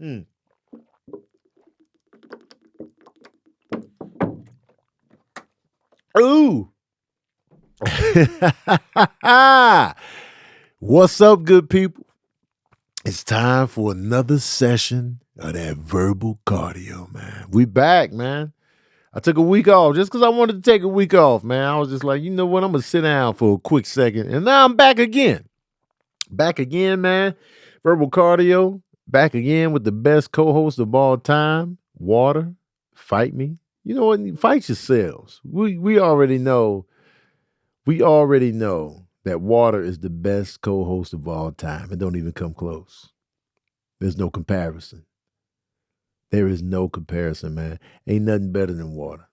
Mm. Ooh. What's up, good people? It's time for another session of that verbal cardio, man. We back, man. I took a week off just because I wanted to take a week off, man. I was just like, you know what? I'm going to sit down for a quick second. And now I'm back again. Back again, man. Verbal cardio. Back again with the best co host of all time, Water. Fight me. You know what? Fight yourselves. We already know. We already know that Water is the best co host of all time. It don't even come close. There's no comparison. There is no comparison, man. Ain't nothing better than Water.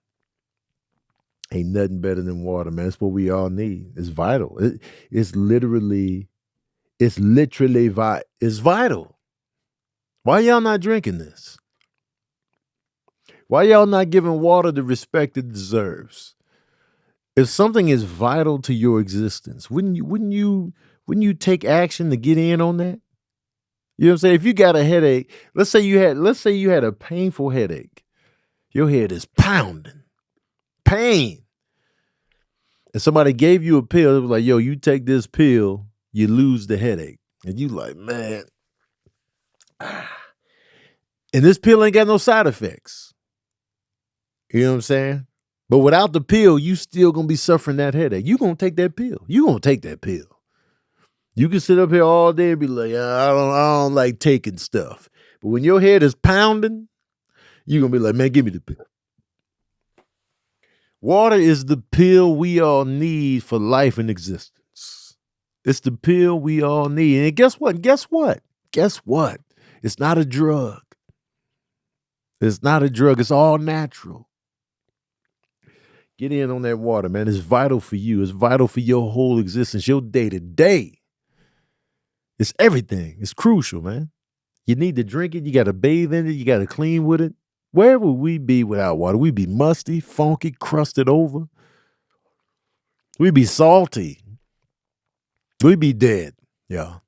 Ain't nothing better than Water, man. It's what we all need. It's vital. It's literally, it's vital. Why y'all not drinking this? Why y'all not giving Water the respect it deserves? If something is vital to your existence, wouldn't you take action to get in on that? You know what I'm saying? If you got a headache, let's say you had a painful headache. Your head is pounding. Pain. And somebody gave you a pill. It was like, yo, you take this pill, you lose the headache. And you like, man. And this pill ain't got no side effects. You know what I'm saying? But without the pill, you still gonna be suffering that headache. You gonna take that pill. You gonna take that pill. You can sit up here all day and be like, I don't like taking stuff. But when your head is pounding, you're gonna be like, man, give me the pill. Water is the pill we all need for life and existence. It's the pill we all need. And guess what? Guess what? Guess what? It's not a drug. It's not a drug. It's all natural. Get in on that water, man. It's vital for you. It's vital for your whole existence, your day to day. It's everything. It's crucial, man. You need to drink it. You got to bathe in it. You got to clean with it. Where would we be without water? We'd be musty, funky, crusted over. We'd be salty. We'd be dead. Yeah.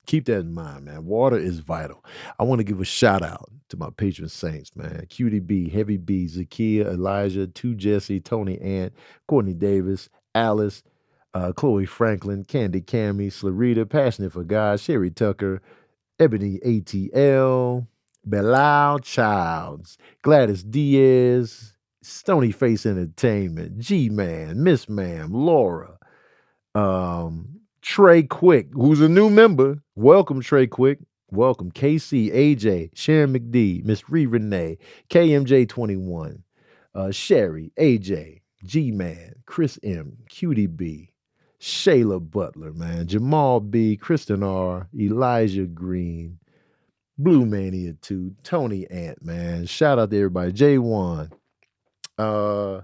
Keep that in mind, man. Water is vital. I want to give a shout out to my patron saints, man. Cutie B, Heavy B, Zakia, Elijah, 2 Jesse, Tony Ant, Courtney Davis, Alice, Chloe Franklin, Candy Cammy, Slarita, Passionate for God, Sherry Tucker, Ebony ATL, Belal Childs, Gladys Diaz, Stony Face Entertainment, G Man, Miss Ma'am, Laura, Trey Quick, who's a new member. Welcome, Trey Quick. Welcome, KC, AJ, Sharon McD, Miss Ree Renee, KMJ21, Sherry, AJ, G Man, Chris M, Cutie B, Shayla Butler, man, Jamal B, Kristen R, Elijah Green, Blue Mania 2, Tony Ant, man. Shout out to everybody. J1. I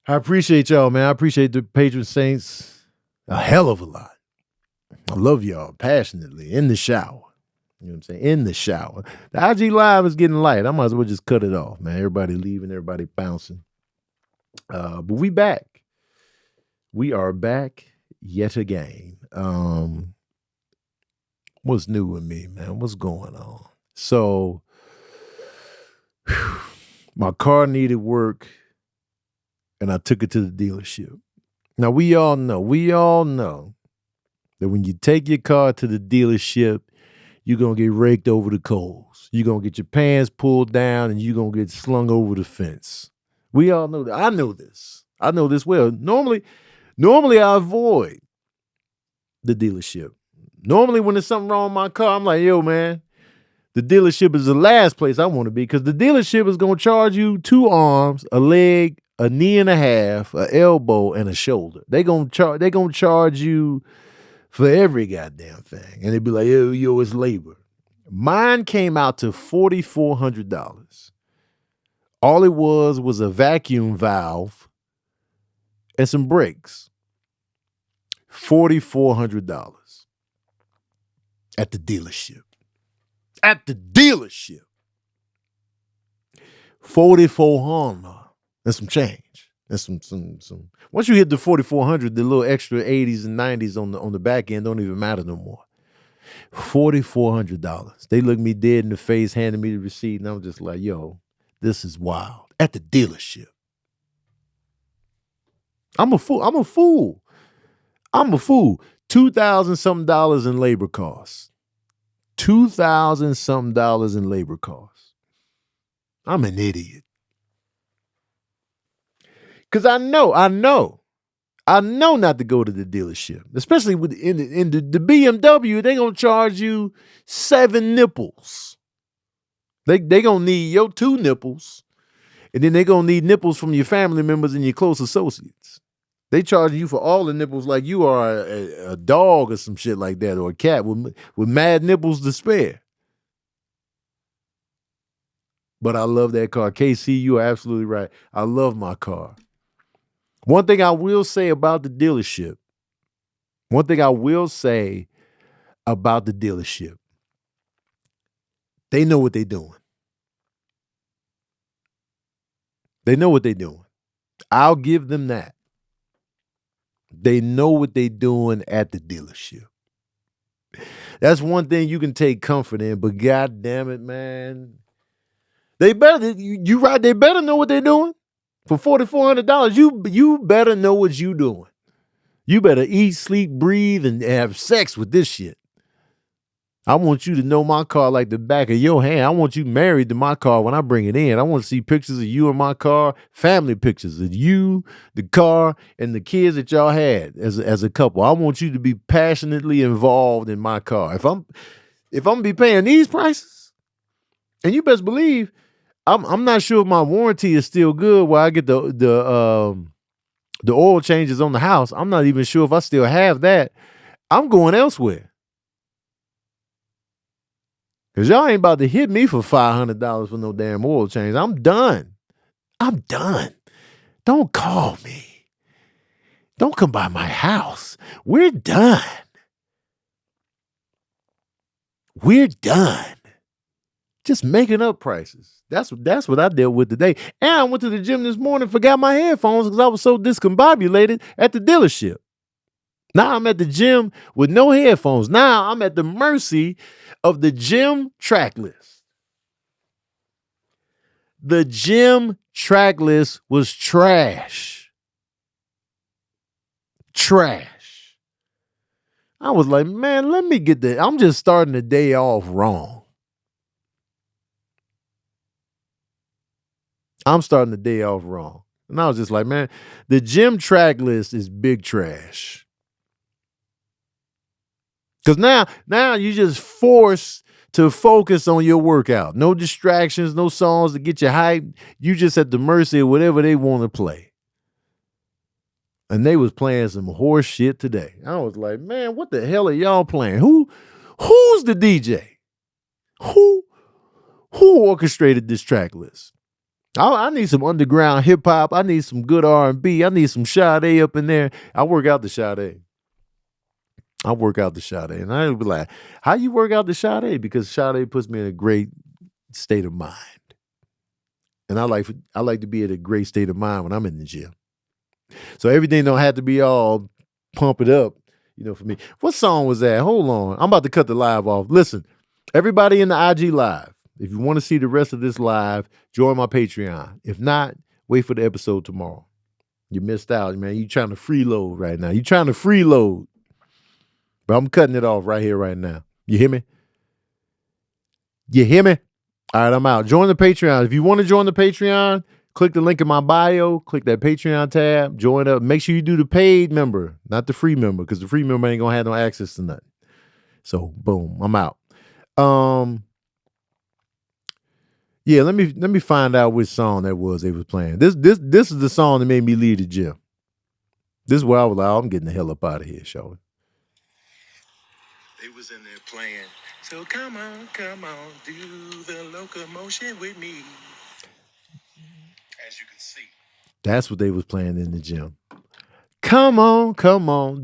appreciate y'all, man. I appreciate the patron saints a hell of a lot. I love y'all passionately in the shower. You know what I'm saying? In the shower. The IG Live is getting light. I might as well just cut it off, man. Everybody leaving, everybody bouncing. But we back. We are back yet again. What's new with me, man? What's going on? So, my car needed work, and I took it to the dealership. Now, we all know that when you take your car to the dealership, you're going to get raked over the coals. You're going to get your pants pulled down, and you're going to get slung over the fence. We all know that. I know this. I know this well. Normally I avoid the dealership. Normally, when there's something wrong with my car, I'm like, yo, man, the dealership is the last place I want to be because the dealership is going to charge you 2 arms, a leg, a knee and a half, an elbow, and a shoulder. They gonna charge you for every goddamn thing. And they'd be like, yo, it's labor. Mine came out to $4,400. All it was a vacuum valve and some brakes. $4,400 at the dealership. At the dealership. 4,400. That's some change. That's some. Once you hit the 4,400, the little extra 80s and 90s on the back end don't even matter no more. $4,400. They looked me dead in the face, handed me the receipt, and I'm just like, yo, this is wild. At the dealership. I'm a fool. I'm a fool. I'm a fool. $2,000 something dollars in labor costs. $2,000 something dollars in labor costs. I'm an idiot. Because I know not to go to the dealership, especially with in the BMW. They gonna charge you 7 nipples. They gonna need your 2 nipples, and then they gonna need nipples from your family members and your close associates. They charge you for all the nipples like you are a dog or some shit like that, or a cat with mad nipples to spare. But I love that car. KC, you are absolutely right. I love my car. One thing I will say about the dealership, they know what they're doing. They know what they're doing. I'll give them that. They know what they're doing at the dealership. That's one thing you can take comfort in, but God damn it, man. They better, you right, they better know what they're doing. For $4,400, you better know what you doing. You better eat, sleep, breathe, and have sex with this shit. I want you to know my car like the back of your hand. I want you married to my car when I bring it in. I want to see pictures of you and my car, family pictures of you, the car, and the kids that y'all had as a couple. I want you to be passionately involved in my car. If I'm gonna be paying these prices, and you best believe I'm not sure if my warranty is still good where I get the oil changes on the house. I'm not even sure if I still have that. I'm going elsewhere. Because y'all ain't about to hit me for $500 for no damn oil change. I'm done. Don't call me. Don't come by my house. We're done. Just making up prices. That's what I dealt with today. And I went to the gym this morning, forgot my headphones because I was so discombobulated at the dealership. Now I'm at the gym with no headphones. Now I'm at the mercy of the gym track list. The gym track list was trash. I was like, man, let me get that. I'm just starting the day off wrong. And I was just like, man, the gym track list is big trash. Because now you just forced to focus on your workout. No distractions, no songs to get you hyped. You just at the mercy of whatever they want to play. And they was playing some horse shit today. I was like, man, what the hell are y'all playing? Who's the DJ? Who orchestrated this track list? I need some underground hip hop. I need some good R&B. I need some Sade up in there. I work out the Sade. And I would be like, how you work out the Sade? Because Sade puts me in a great state of mind. And I like to be in a great state of mind when I'm in the gym. So everything don't have to be all pump it up, for me. What song was that? Hold on. I'm about to cut the live off. Listen, everybody in the IG live, if you want to see the rest of this live, join my Patreon. If not, wait for the episode tomorrow. You missed out, man. You trying to freeload right now. But I'm cutting it off right here, right now. You hear me? All right, I'm out. Join the Patreon. If you want to join the Patreon, click the link in my bio. Click that Patreon tab. Join up. Make sure you do the paid member, not the free member, because the free member ain't going to have no access to nothing. So, boom, I'm out. Yeah, let me find out which song that was they was playing. This is the song that made me leave the gym. This is where I was like, I'm getting the hell up out of here, shorty. They was in there playing. So come on, do the locomotion with me. As you can see. That's what they was playing in the gym. Come on,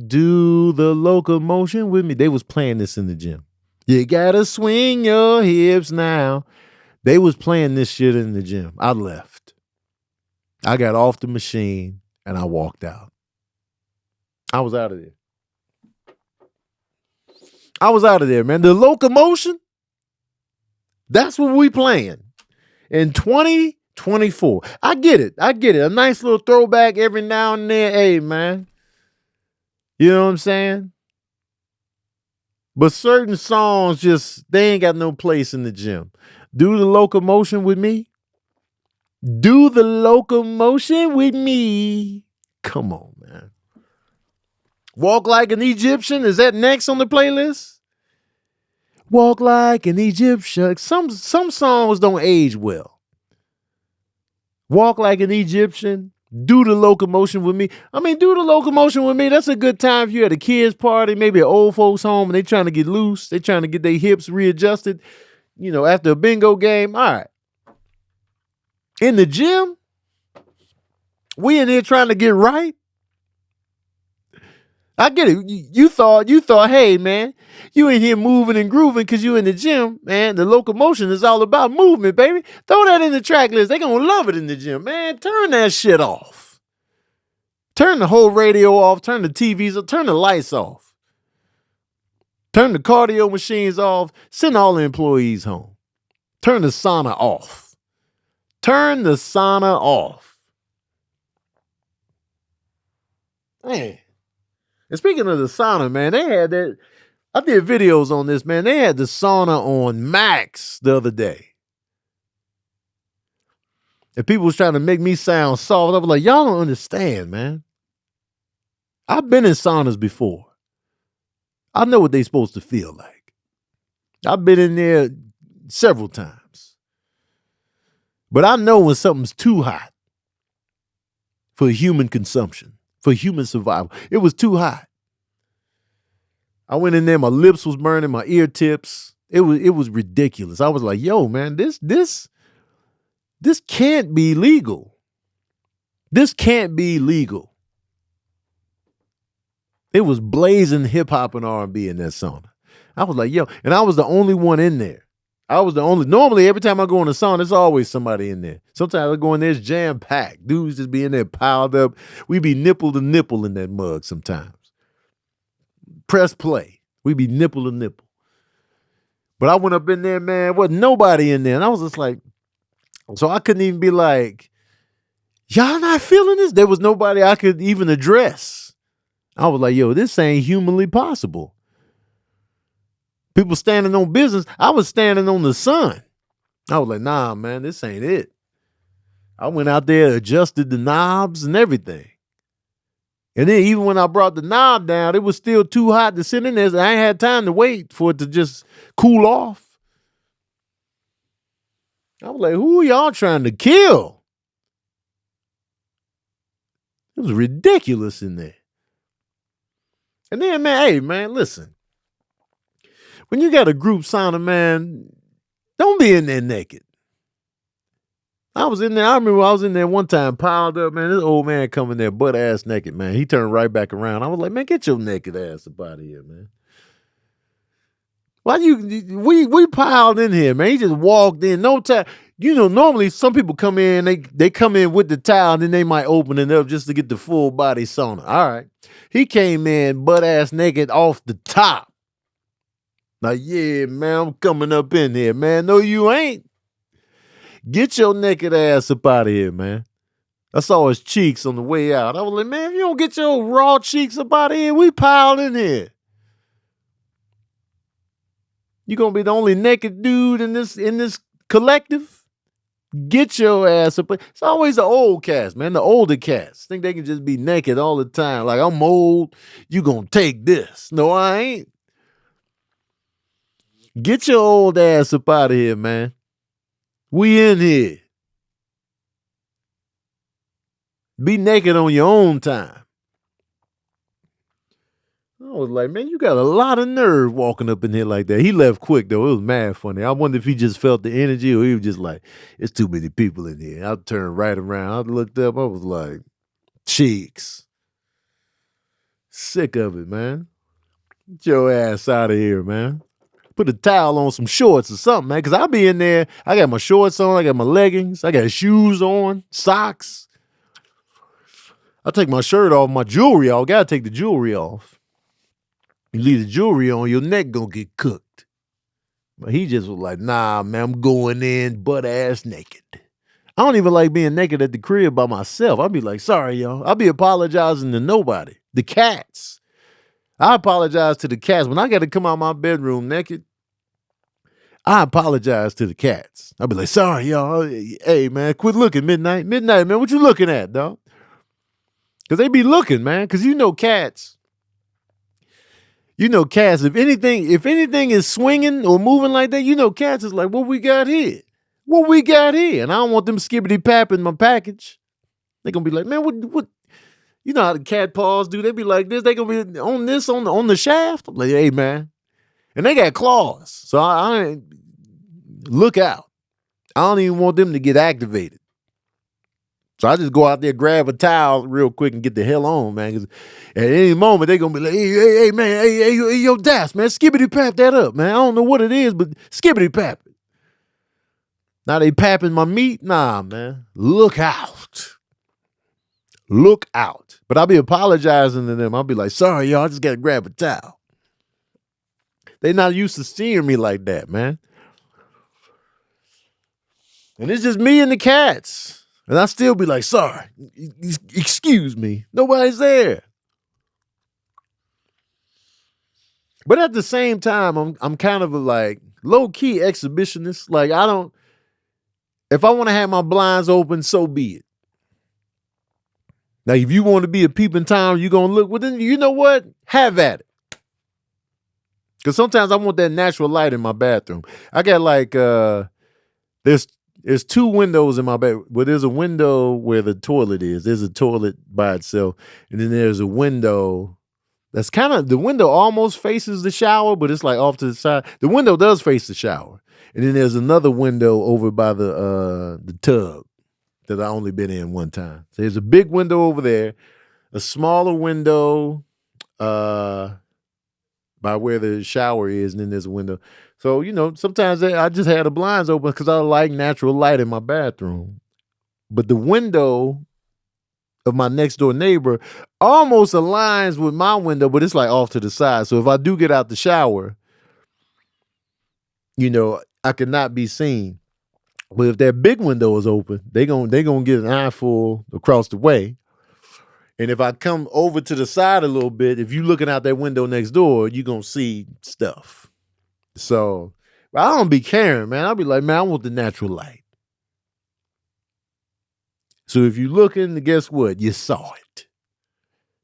do the locomotion with me. They was playing this in the gym. You gotta swing your hips now. They was playing this shit in the gym. I left. I got off the machine and I walked out. I was out of there. I was out of there, man. The Locomotion, that's what we playing in 2024. I get it. A nice little throwback every now and then. Hey, man. You know what I'm saying? But certain songs they ain't got no place in the gym. Do the Locomotion with me. Do the Locomotion with me. Come on, man. Walk Like an Egyptian. Is that next on the playlist? Walk Like an Egyptian. Some songs don't age well. Walk Like an Egyptian. Do the Locomotion with me. I mean, do the Locomotion with me. That's a good time if you're at a kid's party, maybe an old folks home, and they trying to get loose. They trying to get their hips readjusted, after a bingo game. All right. In the gym, we in here trying to get right. I get it. You thought, hey, man, you in here moving and grooving because you in the gym, man. The Locomotion is all about movement, baby. Throw that in the track list. They going to love it in the gym, man. Turn that shit off. Turn the whole radio off. Turn the TVs off. Turn the lights off. Turn the cardio machines off. Send all the employees home. Turn the sauna off. Turn the sauna off. Man. And speaking of the sauna, man, they had that. I did videos on this, man. They had the sauna on Max the other day. And people was trying to make me sound soft. I was like, y'all don't understand, man. I've been in saunas before. I know what they supposed to feel like. I've been in there several times. But I know when something's too hot for human consumption, for human survival. It was too hot. I went in there, my lips was burning, my ear tips. It was ridiculous. I was like, yo, man, this can't be legal. This can't be legal. It was blazing hip hop and R&B in that sauna. I was like, yo, and I was the only one in there. Normally every time I go in the sauna, there's always somebody in there. Sometimes I go in there, it's jam-packed. Dudes just be in there piled up. We be nipple to nipple in that mug sometimes. Press play. We be nipple to nipple. But I went up in there, man, wasn't nobody in there. And I was just like, so I couldn't even be like, y'all not feeling this? There was nobody I could even address. I was like, yo, this ain't humanly possible. People standing on business. I was standing on the sun. I was like, nah, man, this ain't it. I went out there, adjusted the knobs and everything. And then even when I brought the knob down, it was still too hot to sit in there. So I ain't had time to wait for it to just cool off. I was like, who are y'all trying to kill? It was ridiculous in there. And then, man, hey, man, listen. When you got a group sauna, man, don't be in there naked. I was in there. I remember I was in there one time, piled up, man. This old man coming there butt ass naked, man. He turned right back around. I was like, man, get your naked ass up out of here, man. Why we piled in here, man. He just walked in. No time. Normally some people come in, they come in with the towel, and then they might open it up just to get the full body sauna. All right. He came in butt ass naked off the top. Like, yeah, man, I'm coming up in here, man. No, you ain't. Get your naked ass up out of here, man. I saw his cheeks on the way out. I was like, man, if you don't get your raw cheeks up out of here, we piled in here. You gonna be the only naked dude in this collective? Get your ass up. It's always the old cats, man. The older cats think they can just be naked all the time. Like, I'm old. You gonna take this? No, I ain't. Get your old ass up out of here, man. We in here. Be naked on your own time. I was like, man, you got a lot of nerve walking up in here like that. He left quick, though. It was mad funny. I wonder if he just felt the energy or he was just like, it's too many people in here. I turned right around. I looked up. I was like, cheeks. Sick of it, man. Get your ass out of here, man. Put a towel on some shorts or something, man, because I'll be in there. I got my shorts on. I got my leggings. I got shoes on, socks. I take my shirt off, my jewelry off. Got to take the jewelry off. You leave the jewelry on, your neck gonna get cooked. But he just was like, nah, man, I'm going in butt ass naked. I don't even like being naked at the crib by myself. I'll be like, sorry, y'all. I'll be apologizing to nobody. The cats. I apologize to the cats. When I got to come out my bedroom naked, I apologize to the cats. I'll be like, sorry, y'all. Hey, man, quit looking, Midnight. Midnight, man, what you looking at, dog? Because they be looking, man. Because cats. Cats, if anything is swinging or moving like that, cats is like, what we got here? What we got here? And I don't want them skibbity papping my package. They're going to be like, man, what? You know how the cat paws do? They be like this. They going to be on this, on the shaft. I'm like, hey, man. And they got claws. So I look out. I don't even want them to get activated. So I just go out there, grab a towel real quick and get the hell on, man. Because at any moment, they're going to be like, hey, man, hey, yo, Das, man, skibbity pap that up, man. I don't know what it is, but skibbity pap it. Now they papping my meat? Nah, man. Look out. Look out. But I'll be apologizing to them. I'll be like, sorry, y'all, I just got to grab a towel. They not used to seeing me like that, man. And it's just me and the cats. And I still be like, sorry, excuse me. Nobody's there. But at the same time, I'm kind of a like low-key exhibitionist. Like if I want to have my blinds open, so be it. Now, if you want to be a peeping Tom, you're going to look, well, then you know what? Have at it. Because sometimes I want that natural light in my bathroom. I got like, there's 2 windows in my bathroom. Well, there's a window where the toilet is. There's a toilet by itself. And then there's a window that's the window almost faces the shower, but it's like off to the side. The window does face the shower. And then there's another window over by the tub that I only been in one time. So there's a big window over there, a smaller window by where the shower is, and then there's a window. So, sometimes I just had the blinds open because I like natural light in my bathroom. But the window of my next door neighbor almost aligns with my window, but it's like off to the side. So if I do get out the shower, I could not be seen. But if that big window is open, they gonna get an eyeful across the way. And if I come over to the side a little bit, if you looking out that window next door, you're gonna see stuff. So I don't be caring, man. I'll be like, man, I want the natural light. So if you looking, guess what? You saw it.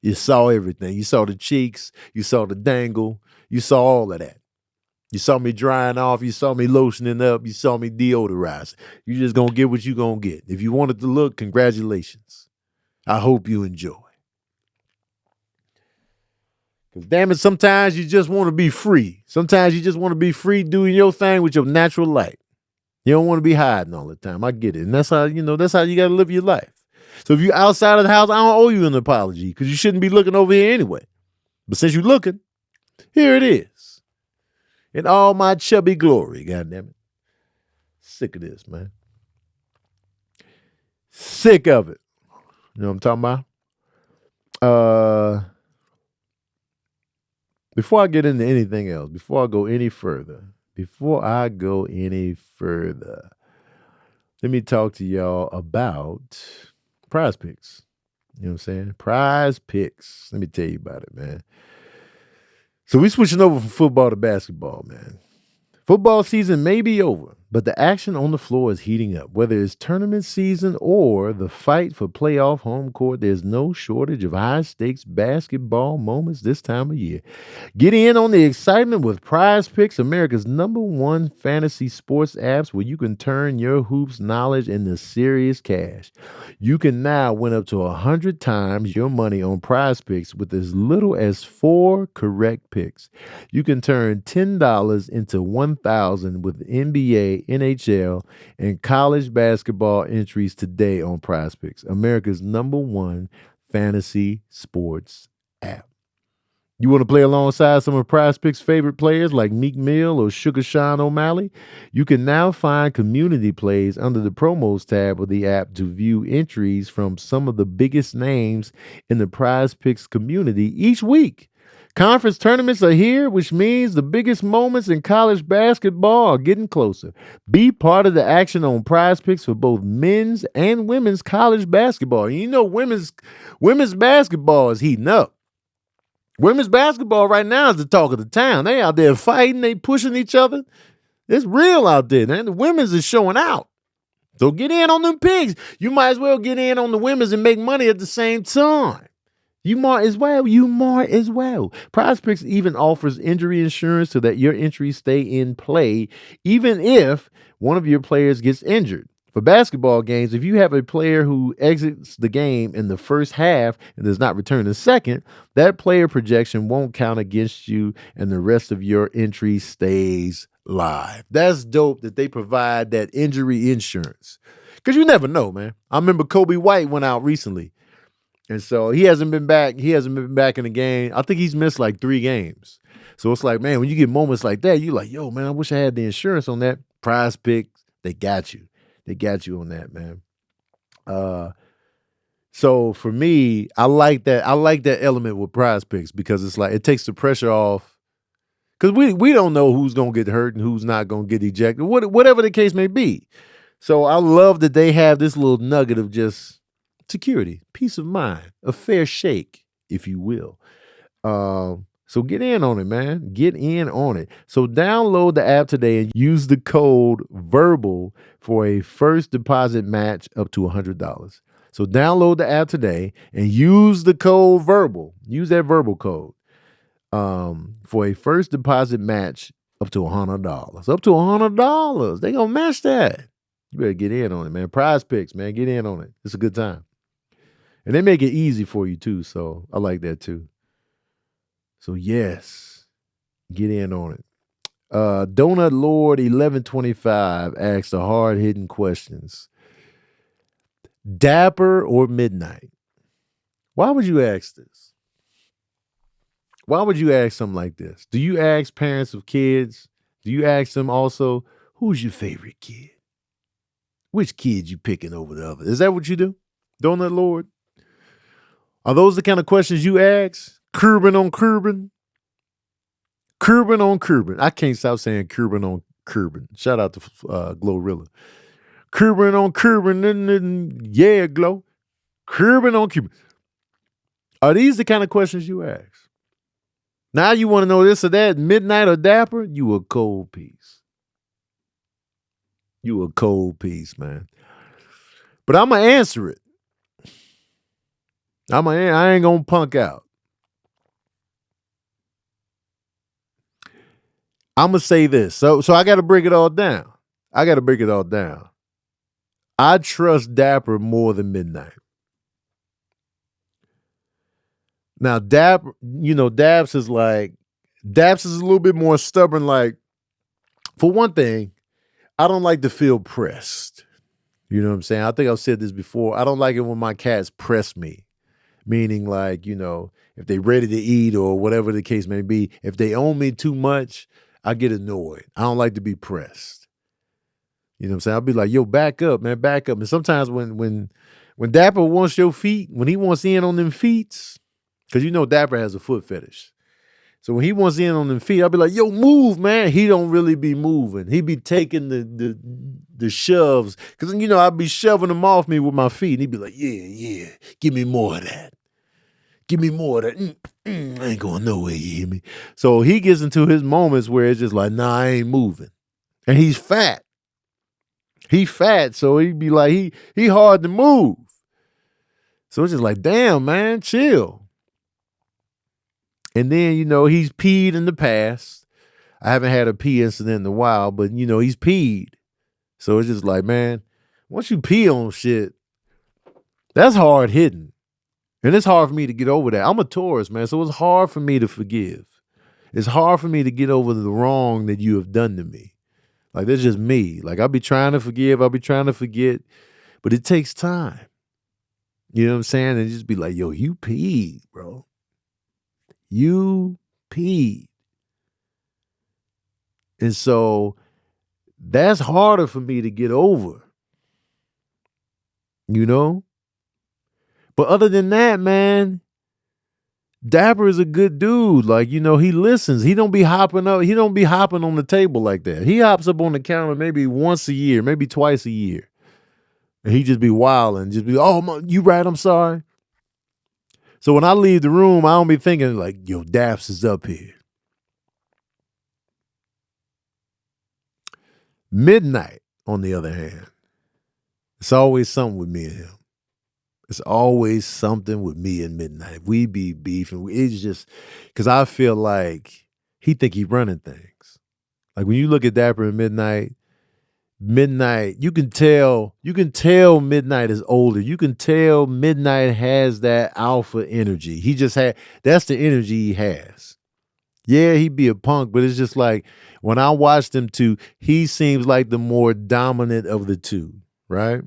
You saw everything. You saw the cheeks. You saw the dangle. You saw all of that. You saw me drying off. You saw me lotioning up. You saw me deodorizing. You just going to get what you going to get. If you wanted to look, congratulations. I hope you enjoy. Because damn it, sometimes you just want to be free. Sometimes you just want to be free doing your thing with your natural light. You don't want to be hiding all the time. I get it. And that's how you got to live your life. So if you're outside of the house, I don't owe you an apology because you shouldn't be looking over here anyway. But since you're looking, here it is. In all my chubby glory, goddammit. Sick of this, man. Sick of it. You know what I'm talking about? Before I get into anything else, before I go any further, let me talk to y'all about Prize Picks. You know what I'm saying? Prize Picks. Let me tell you about it, man. So we're switching over from football to basketball, man. Football season may be over, but the action on the floor is heating up. Whether it's tournament season or the fight for playoff home court, there's no shortage of high-stakes basketball moments this time of year. Get in on the excitement with Prize Picks, America's #1 fantasy sports apps where you can turn your hoops knowledge into serious cash. You can now win up to 100 times your money on Prize Picks with as little as 4 correct picks. You can turn $10 into $1,000 with NBA, NHL, and college basketball entries today on Prize Picks, America's #1 fantasy sports app. You want to play alongside some of Prize Picks' favorite players like Meek Mill or Sugar Sean O'Malley? You can now find community plays under the promos tab of the app to view entries from some of the biggest names in the Prize Picks community each week. Conference tournaments are here, which means the biggest moments in college basketball are getting closer. Be part of the action on Prize Picks for both men's and women's college basketball. And you know, women's basketball is heating up. Women's basketball right now is the talk of the town. They out there fighting, they pushing each other. It's real out there, man. The women's is showing out. So get in on them pigs. You might as well get in on the women's and make money at the same time. You might as well. Prize Picks even offers injury insurance so that your entries stay in play, even if one of your players gets injured. For basketball games, if you have a player who exits the game in the first half and does not return in the second, that player projection won't count against you and the rest of your entry stays live. That's dope that they provide that injury insurance. Because you never know, man. I remember Kobe White went out recently. And so he hasn't been back. He hasn't been back in the game. I think he's missed like 3 games. So it's like, man, when you get moments like that, you're like, yo, man, I wish I had the insurance on that. Prize Picks, they got you. They got you on that, man. So for me, I like that. I like that element with Prize Picks because it's like it takes the pressure off. Because we don't know who's gonna get hurt and who's not gonna get ejected, whatever the case may be. So I love that they have this little nugget of just security, peace of mind, a fair shake, if you will. So get in on it, man. Get in on it. So download the app today and use the code VERBAL for a first deposit match up to $100. So download the app today and use the code VERBAL. Use that verbal code for a first deposit match up to $100. Up to $100. They gonna match that. You better get in on it, man. Prize Picks, man. Get in on it. It's a good time. And they make it easy for you too. So I like that too. So yes, get in on it. Donut Lord 1125 asks the hard-hitting questions. Dapper or Midnight? Why would you ask this? Why would you ask something like this? Do you ask parents of kids? Do you ask them also, who's your favorite kid? Which kid you picking over the other? Is that what you do? Donut Lord? Are those the kind of questions you ask? Curbing on curbing? Curbing on curbing. I can't stop saying curbing on curbing. Shout out to Glorilla. Curbing on curbing. Yeah, Glow. Curbing on curbing. Are these the kind of questions you ask? Now you want to know this or that, Midnight or Dapper? You a cold piece. You a cold piece, man. But I'm going to answer it. I ain't gonna punk out. I'm gonna say this. So I got to break it all down. I trust Dapper more than Midnight. Now Dapper, Daps is a little bit more stubborn. Like, for one thing, I don't like to feel pressed. You know what I'm saying? I think I've said this before. I don't like it when my cats press me. Meaning, like, if they ready to eat or whatever the case may be, if they own me too much, I get annoyed. I don't like to be pressed. You know what I'm saying? I'll be like, yo, back up, man, back up. And sometimes when Dapper wants your feet, when he wants in on them feet, because Dapper has a foot fetish. So when he wants in on them feet, I'll be like, yo, move, man. He don't really be moving. He be taking the shoves. Because, I'll be shoving them off me with my feet. And he'd be like, yeah, give me more of that. Give me more of that. I ain't going nowhere, you hear me? So he gets into his moments where it's just like, nah, I ain't moving. And he's fat. So he'd be like, he hard to move. So it's just like, damn, man, chill. And then, he's peed in the past. I haven't had a pee incident in a while, but, he's peed. So it's just like, man, once you pee on shit, that's hard hitting. And it's hard for me to get over that. I'm a Taurus, man, so it's hard for me to forgive. It's hard for me to get over the wrong that you have done to me. Like, that's just me. Like, I'll be trying to forgive. I'll be trying to forget. But it takes time. You know what I'm saying? And just be like, yo, you peed, bro. You peed. And so that's harder for me to get over. But other than that, man, Dapper is a good dude. Like, you know, he listens. He don't be hopping up. He don't be hopping on the table like that. He hops up on the counter maybe once a year, maybe twice a year. And he just be wilding, just be, oh, you right, I'm sorry. So when I leave the room, I don't be thinking like, yo, Daps is up here. Midnight, on the other hand, it's always something with me and him. It's always something with me and Midnight. We be beefing. It's just because I feel like he think he running things. Like when you look at Dapper and Midnight, you can tell Midnight is older. You can tell Midnight has that alpha energy. That's the energy he has. Yeah, he be a punk, but it's just like when I watched him two, he seems like the more dominant of the two, right?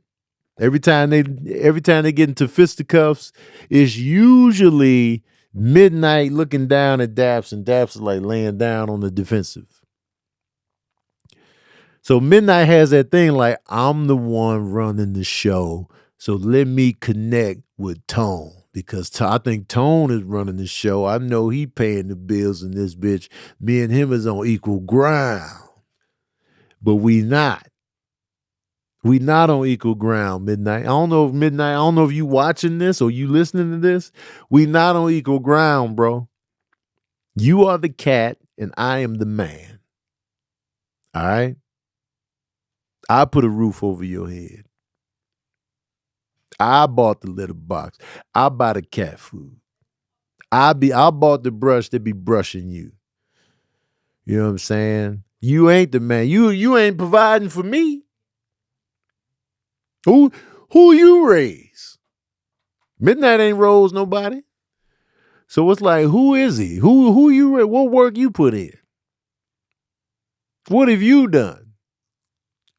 Every time they get into fisticuffs, it's usually Midnight looking down at Daps, and Daps is like laying down on the defensive. So Midnight has that thing like, I'm the one running the show, so let me connect with Tone. Because I think Tone is running the show. I know he paying the bills in this bitch. Me and him is on equal ground. But we not. We not on equal ground, Midnight. I don't know if you watching this or you listening to this. We not on equal ground, bro. You are the cat and I am the man. All right? I put a roof over your head. I bought the litter box. I buy the cat food. I bought the brush that be brushing you. You know what I'm saying? You ain't the man. You ain't providing for me. Who you raise? Midnight ain't rose nobody. So it's like, who is he? Who you? What work you put in? What have you done?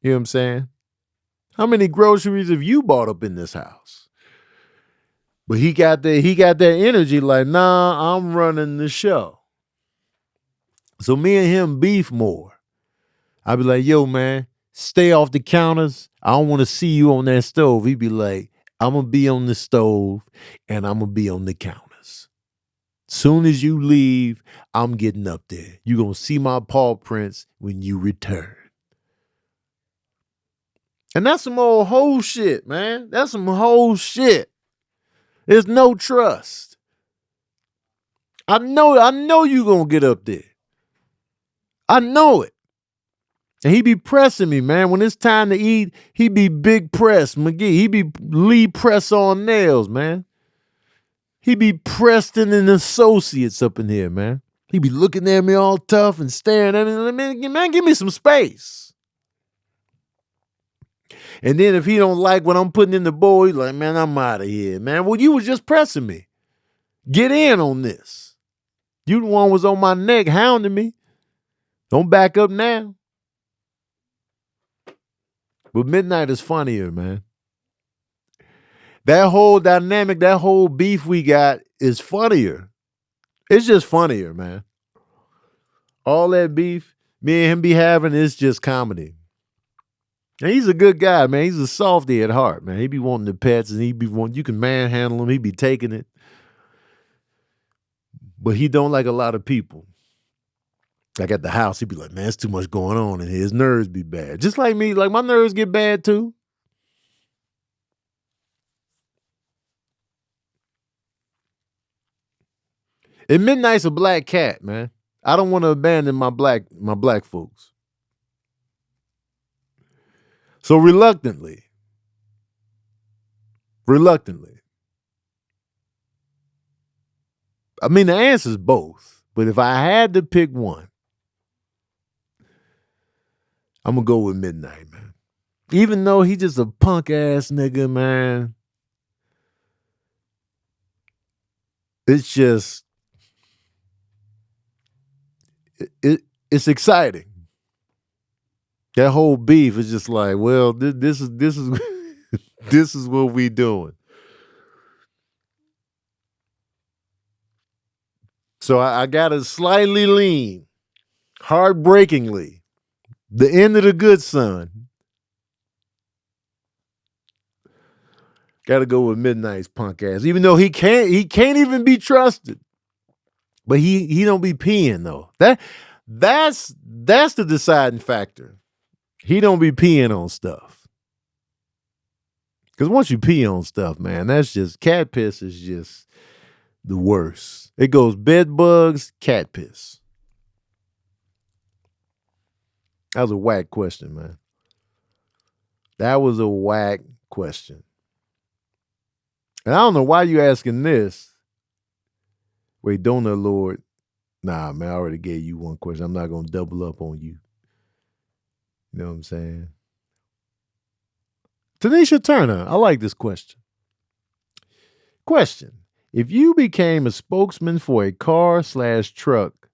You know what I'm saying? How many groceries have you bought up in this house? But he got that energy like, nah, I'm running the show. So me and him beef more. I be like, yo, man, stay off the counters. I don't want to see you on that stove. He be like, I'm going to be on the stove and I'm going to be on the counters. Soon as you leave, I'm getting up there. You're going to see my paw prints when you return. And that's some old whole shit, man. That's some whole shit. There's no trust. I know you going to get up there. I know it. And he be pressing me, man. When it's time to eat, he be big press, McGee. He be Lee Press on nails, man. He be Preston and Associates up in here, man. He be looking at me all tough and staring at me. Man, give me some space. And then if he don't like what I'm putting in the bowl, he's like, man, I'm out of here, man. Well, you was just pressing me. Get in on this. You the one was on my neck hounding me. Don't back up now. But Midnight is funnier, man. That whole dynamic, that whole beef we got is funnier. It's just funnier, man. All that beef me and him be having is just comedy. And he's a good guy, man. He's a softy at heart, man. He be wanting the pets and you can manhandle him. He be taking it. But he don't like a lot of people. Like at the house, he'd be like, man, it's too much going on in here. His nerves be bad. Just like me, like my nerves get bad too. And Midnight's a black cat, man. I don't want to abandon my black folks. So reluctantly. I mean, the answer's both. But if I had to pick one, I'm going to go with Midnight, man. Even though he just a punk ass nigga, man. It's just, it's exciting. That whole beef is just like, well, this is this is what we doing. So I got to slightly lean, heartbreakingly, the end of the good son. Got to go with Midnight's punk ass, even though he can't even be trusted. But he don't be peeing though. That's the deciding factor. He don't be peeing on stuff. Because once you pee on stuff, man, that's just cat piss is just the worst. It goes bed bugs, cat piss. That was a whack question, man. That was a whack question. And I don't know why you asking this. Wait, Donut Lord. Nah, man, I already gave you one question. I'm not going to double up on you. You know what I'm saying? Tanisha Turner, I like this question. Question. If you became a spokesman for a car/truck,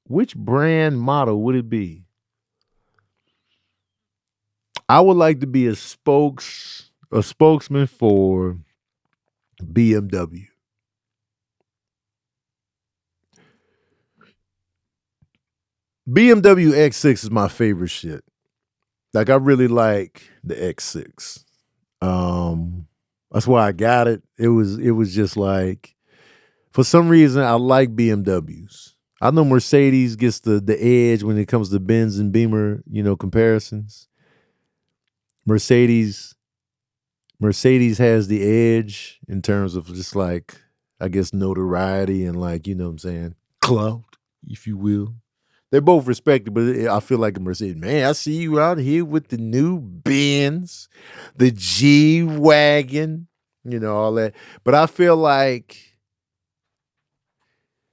which brand model would it be? I would like to be a spokesman for BMW. BMW X6 is my favorite shit. Like I really like the X6. That's why I got it. It was just like for some reason I like BMWs. I know Mercedes gets the edge when it comes to Benz and Beamer, comparisons. Mercedes has the edge in terms of just like, I guess, notoriety and like, you know what I'm saying, clout, if you will. They're both respected, but I feel like a Mercedes. Man, I see you out here with the new Benz, the G-Wagon, all that. But I feel like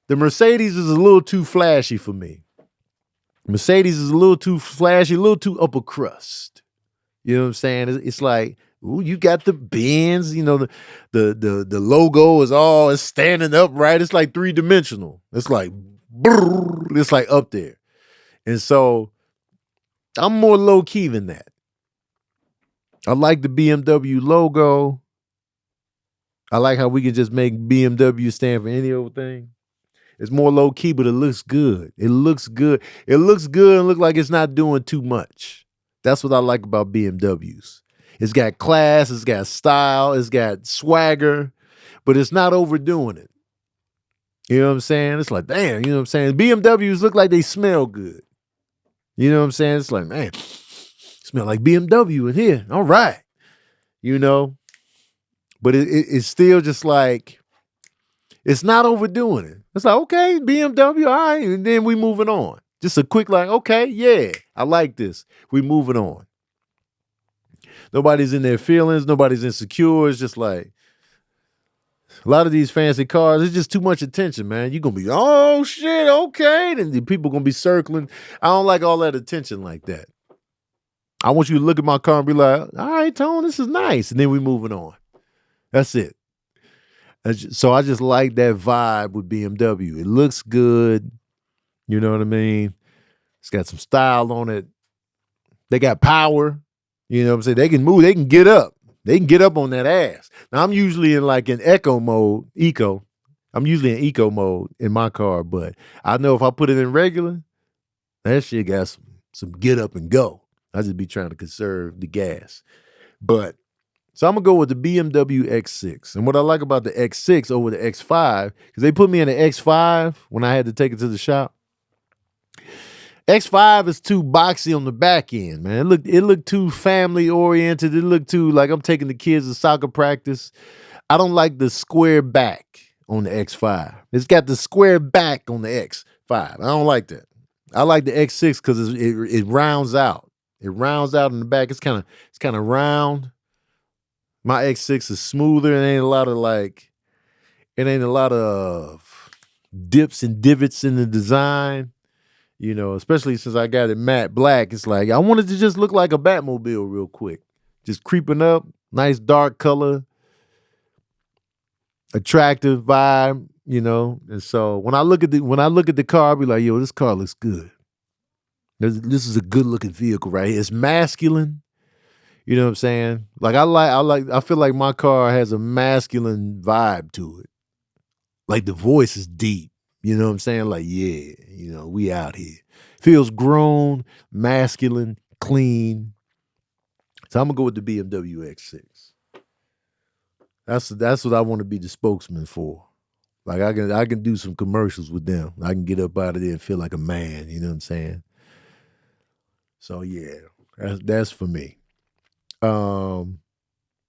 the Mercedes is a little too flashy for me. Mercedes is a little too flashy, a little too upper crust. You know what I'm saying? It's like, ooh, you got the Benz, the logo is standing up, right? It's like three-dimensional. It's like, brrr, it's like up there. And so I'm more low-key than that. I like the BMW logo. I like how we can just make BMW stand for any old thing. It's more low-key, but it looks good. It looks good. It looks good and look like it's not doing too much. That's what I like about BMWs. It's got class, it's got style, it's got swagger, but it's not overdoing it. You know what I'm saying? It's like, damn, you know what I'm saying? BMWs look like they smell good. You know what I'm saying? It's like, man, smell like BMW in here. All right. But it's still just like, it's not overdoing it. It's like, okay, BMW, all right. And then we moving on. Just a quick like, okay, yeah, I like this. We moving on. Nobody's in their feelings. Nobody's insecure. It's just like a lot of these fancy cars, it's just too much attention, man. You're going to be, oh, shit, okay. Then the people going to be circling. I don't like all that attention like that. I want you to look at my car and be like, all right, Tone, this is nice. And then we moving on. That's it. So I just like that vibe with BMW. It looks good. You know what I mean? It's got some style on it. They got power. You know what I'm saying? They can move. They can get up. They can get up on that ass. Now, I'm usually in like an eco mode, I'm usually in eco mode in my car, but I know if I put it in regular, that shit got some get up and go. I just be trying to conserve the gas. But so I'm going to go with the BMW X6. And what I like about the X6 over the X5, because they put me in the X5 when I had to take it to the shop. X5 is too boxy on the back end, man. It looked too family oriented. It looked too like I'm taking the kids to soccer practice. I don't like the square back on the X5. It's got the square back on the X5. I don't like that. I like the X6 because it rounds out. It rounds out in the back. It's kind of round. My X6 is smoother. It ain't a lot of dips and divots in the design. Especially since I got it matte black, it's like I wanted to just look like a Batmobile real quick. Just creeping up, nice dark color, attractive vibe, And so when I look at the car, I'll be like, yo, this car looks good. This is a good looking vehicle right here. It's masculine. You know what I'm saying? Like I feel like my car has a masculine vibe to it. Like the voice is deep. You know what I'm saying? Like, yeah, we out here. Feels grown, masculine, clean. So I'm gonna go with the BMW X6. That's what I want to be the spokesman for. Like I can do some commercials with them. I can get up out of there and feel like a man. You know what I'm saying? So yeah, that's for me. Um,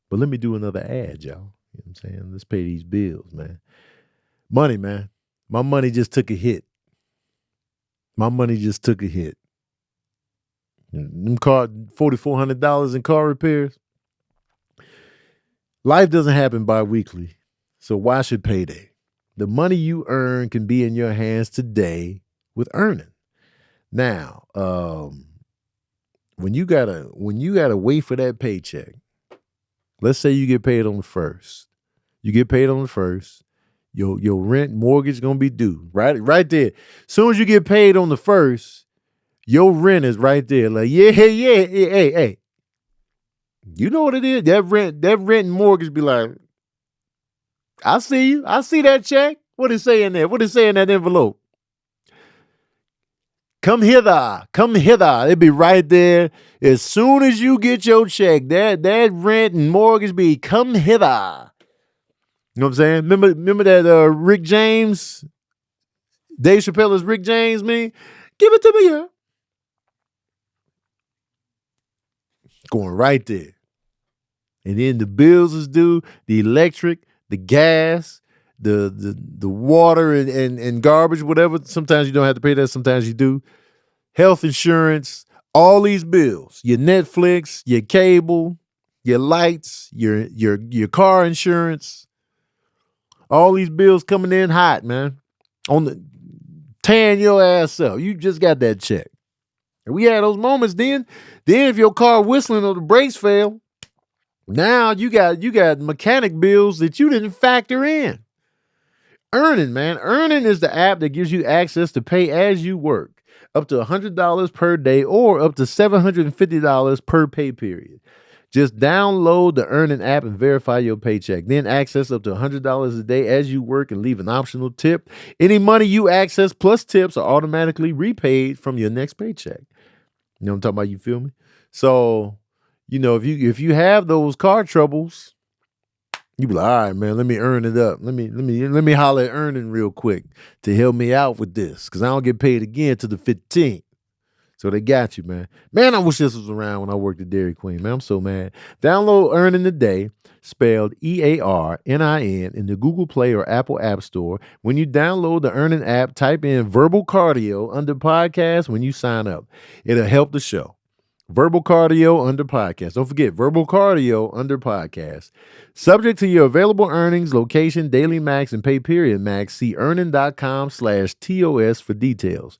but let me do another ad, y'all. You know what I'm saying? Let's pay these bills, man. Money, man. My money just took a hit. My money just took a hit. Them car $4,400 in car repairs. Life doesn't happen bi-weekly, so why should payday? The money you earn can be in your hands today with earning. Now, when you gotta wait for that paycheck, let's say you get paid on the first. You get paid on the first. Your rent, mortgage gonna be due. Right there. Soon as you get paid on the first, your rent is right there. Like, hey. You know what it is? That rent and mortgage be like, I see you. I see that check. What it say in there? What it say in that envelope? Come hither. Come hither. It be right there. As soon as you get your check, that rent and mortgage be come hither. You know what I'm saying? Remember that Rick James, Dave Chappelle's Rick James, man? Give it to me, yeah. Going right there. And then the bills is due, the electric, the gas, the water and garbage, whatever. Sometimes you don't have to pay that, sometimes you do. Health insurance, all these bills, your Netflix, your cable, your lights, your car insurance, all these bills coming in hot, man. On the tearing your ass up. You just got that check. And we had those moments then if your car whistling or the brakes fail, now you got mechanic bills that you didn't factor in. Earning, man. Earning is the app that gives you access to pay as you work, up to $100 per day or up to $750 per pay period. Just download the Earning app and verify your paycheck. Then access up to $100 a day as you work and leave an optional tip. Any money you access plus tips are automatically repaid from your next paycheck. You know what I'm talking about? You feel me? So, you know, if you have those car troubles, you be like, all right, man, let me earn it up. Let me holler at Earning real quick to help me out with this, because I don't get paid again till the 15th. So they got you, man. Man, I wish this was around when I worked at Dairy Queen, man. I'm so mad. Download Earning today, spelled EARNIN, in the Google Play or Apple App Store. When you download the Earning app, type in Verbal Cardio under podcast when you sign up. It'll help the show. Verbal Cardio under podcast. Don't forget, Verbal Cardio under podcast. Subject to your available earnings, location, daily max, and pay period max. See earning.com/TOS for details.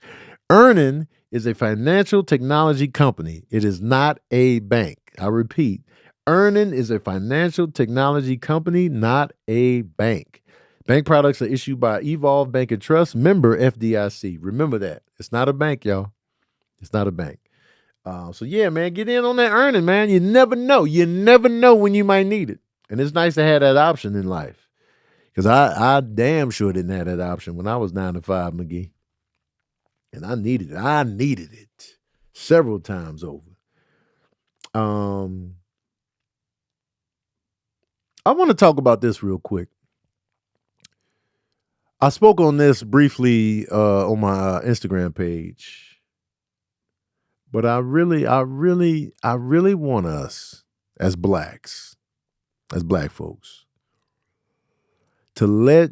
Earning is a financial technology company. It is not a bank. I repeat, Earning is a financial technology company, not a bank. Bank products are issued by Evolve Bank and Trust, member FDIC. Remember that. It's not a bank, y'all. It's not a bank. So yeah, man, get in on that Earning, man. You never know. You never know when you might need it. And it's nice to have that option in life. Because I damn sure didn't have that option when I was 9 to 5, McGee. And I needed it. I needed it several times over. I want to talk about this real quick. I spoke on this briefly on my Instagram page, but I really want us as blacks, as black folks, to let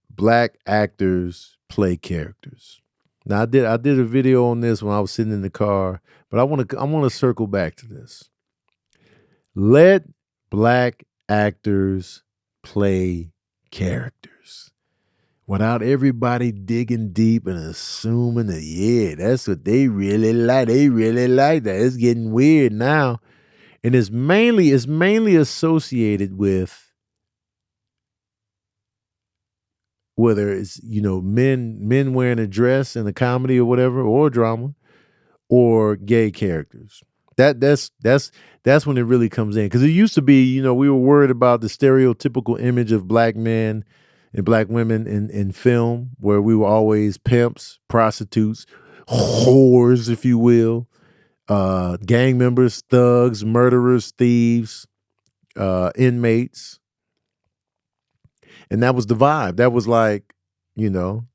black actors play characters. Now I did a video on this when I was sitting in the car, but I want to circle back to this. Let black actors play characters without everybody digging deep and assuming that, yeah, that's what they really like. They really like that. It's getting weird now. And it's mainly associated with whether it's, you know, men wearing a dress in a comedy or whatever, or drama, or gay characters. That's when it really comes in. Because it used to be, you know, we were worried about the stereotypical image of black men and black women in film, where we were always pimps, prostitutes, whores, if you will, gang members, thugs, murderers, thieves, inmates. And that was the vibe. That was like, you know,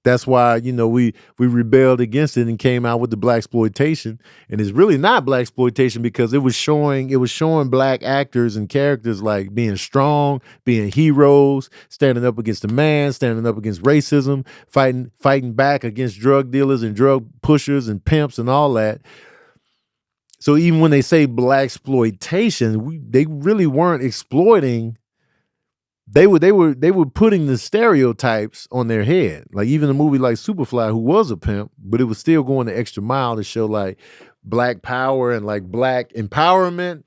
that's why, we rebelled against it and came out with the black exploitation. And it's really not black exploitation because it was showing black actors and characters like being strong, being heroes, standing up against the man, standing up against racism, fighting back against drug dealers and drug pushers and pimps and all that. So even when they say black exploitation, they really weren't exploiting. They were putting the stereotypes on their head. Like even a movie like Superfly, who was a pimp, but it was still going the extra mile to show like black power and like black empowerment,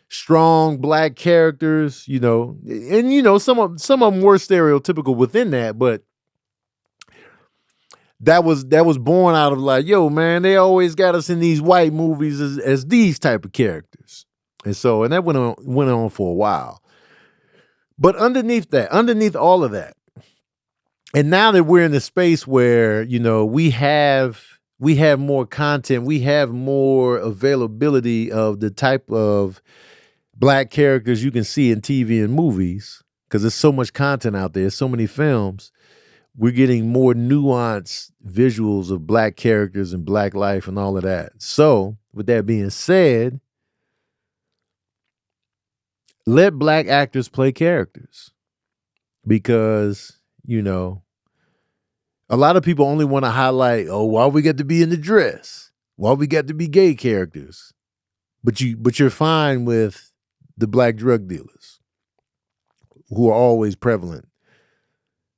strong black characters, and some of them were stereotypical within that, but that was born out of like, yo, man, they always got us in these white movies as these type of characters, and that went on for a while. But underneath all of that, and now that we're in the space where, we have more content, we have more availability of the type of black characters you can see in TV and movies, because there's so much content out there, so many films, we're getting more nuanced visuals of black characters and black life and all of that. So, with that being said, let black actors play characters, because, a lot of people only want to highlight, oh, why we got to be in the dress? Why we got to be gay characters? But you're fine with the black drug dealers who are always prevalent,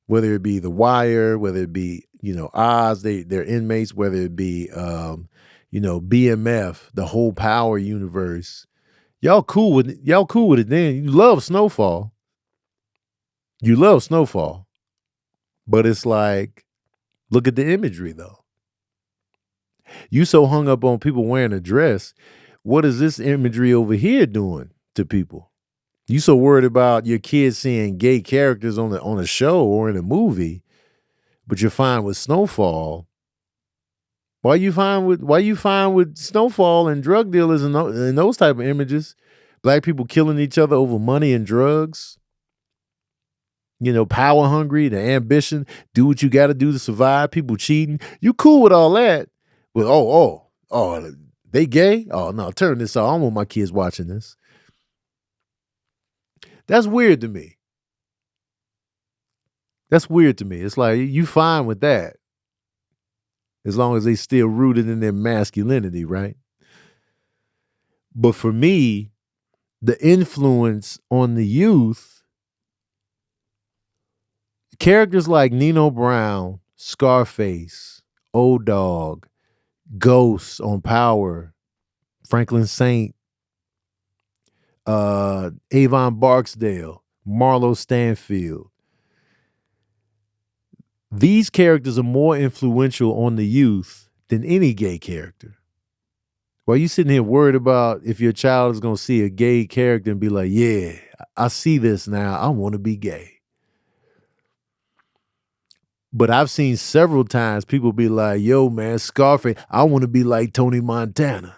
whether it be The Wire, whether it be, Oz, they're inmates, whether it be, BMF, the whole Power universe. Y'all cool with it then. You love Snowfall. But it's like, look at the imagery though. You so hung up on people wearing a dress. What is this imagery over here doing to people? You so worried about your kids seeing gay characters on a show or in a movie, but you're fine with Snowfall. Why you fine with Snowfall and drug dealers and those type of images? Black people killing each other over money and drugs. Power hungry, the ambition, do what you got to do to survive. People cheating. You cool with all that? But they gay? Oh no, turn this off. I don't want my kids watching this. That's weird to me. It's like you fine with that, as long as they still rooted in their masculinity, right? But for me, the influence on the youth, characters like Nino Brown, Scarface, Old Dog, Ghost on Power, Franklin Saint, Avon Barksdale, Marlo Stanfield. These characters are more influential on the youth than any gay character. Why you sitting here worried about if your child is going to see a gay character and be like, yeah, I see this now, I want to be gay. But I've seen several times people be like, yo, man, Scarface, I want to be like Tony Montana.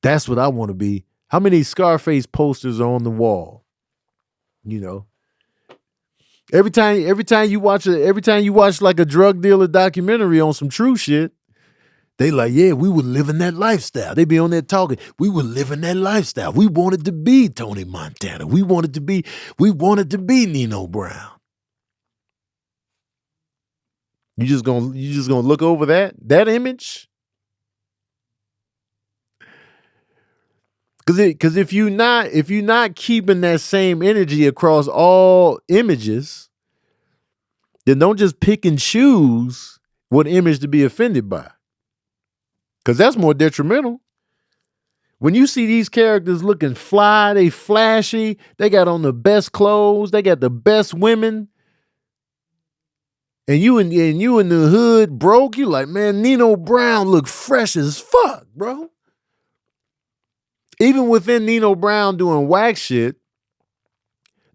That's what I want to be. How many Scarface posters are on the wall? Every time you watch like a drug dealer documentary on some true shit, they like, yeah, we were living that lifestyle. They be on there talking, we were living that lifestyle. We wanted to be Tony Montana. We wanted to be Nino Brown. You just gonna look over that image? Because if you're not keeping that same energy across all images, then don't just pick and choose what image to be offended by. Because that's more detrimental. When you see these characters looking fly, they flashy, they got on the best clothes, they got the best women, and you in the hood broke, you like, man, Nino Brown look fresh as fuck, bro. Even within Nino Brown doing whack shit,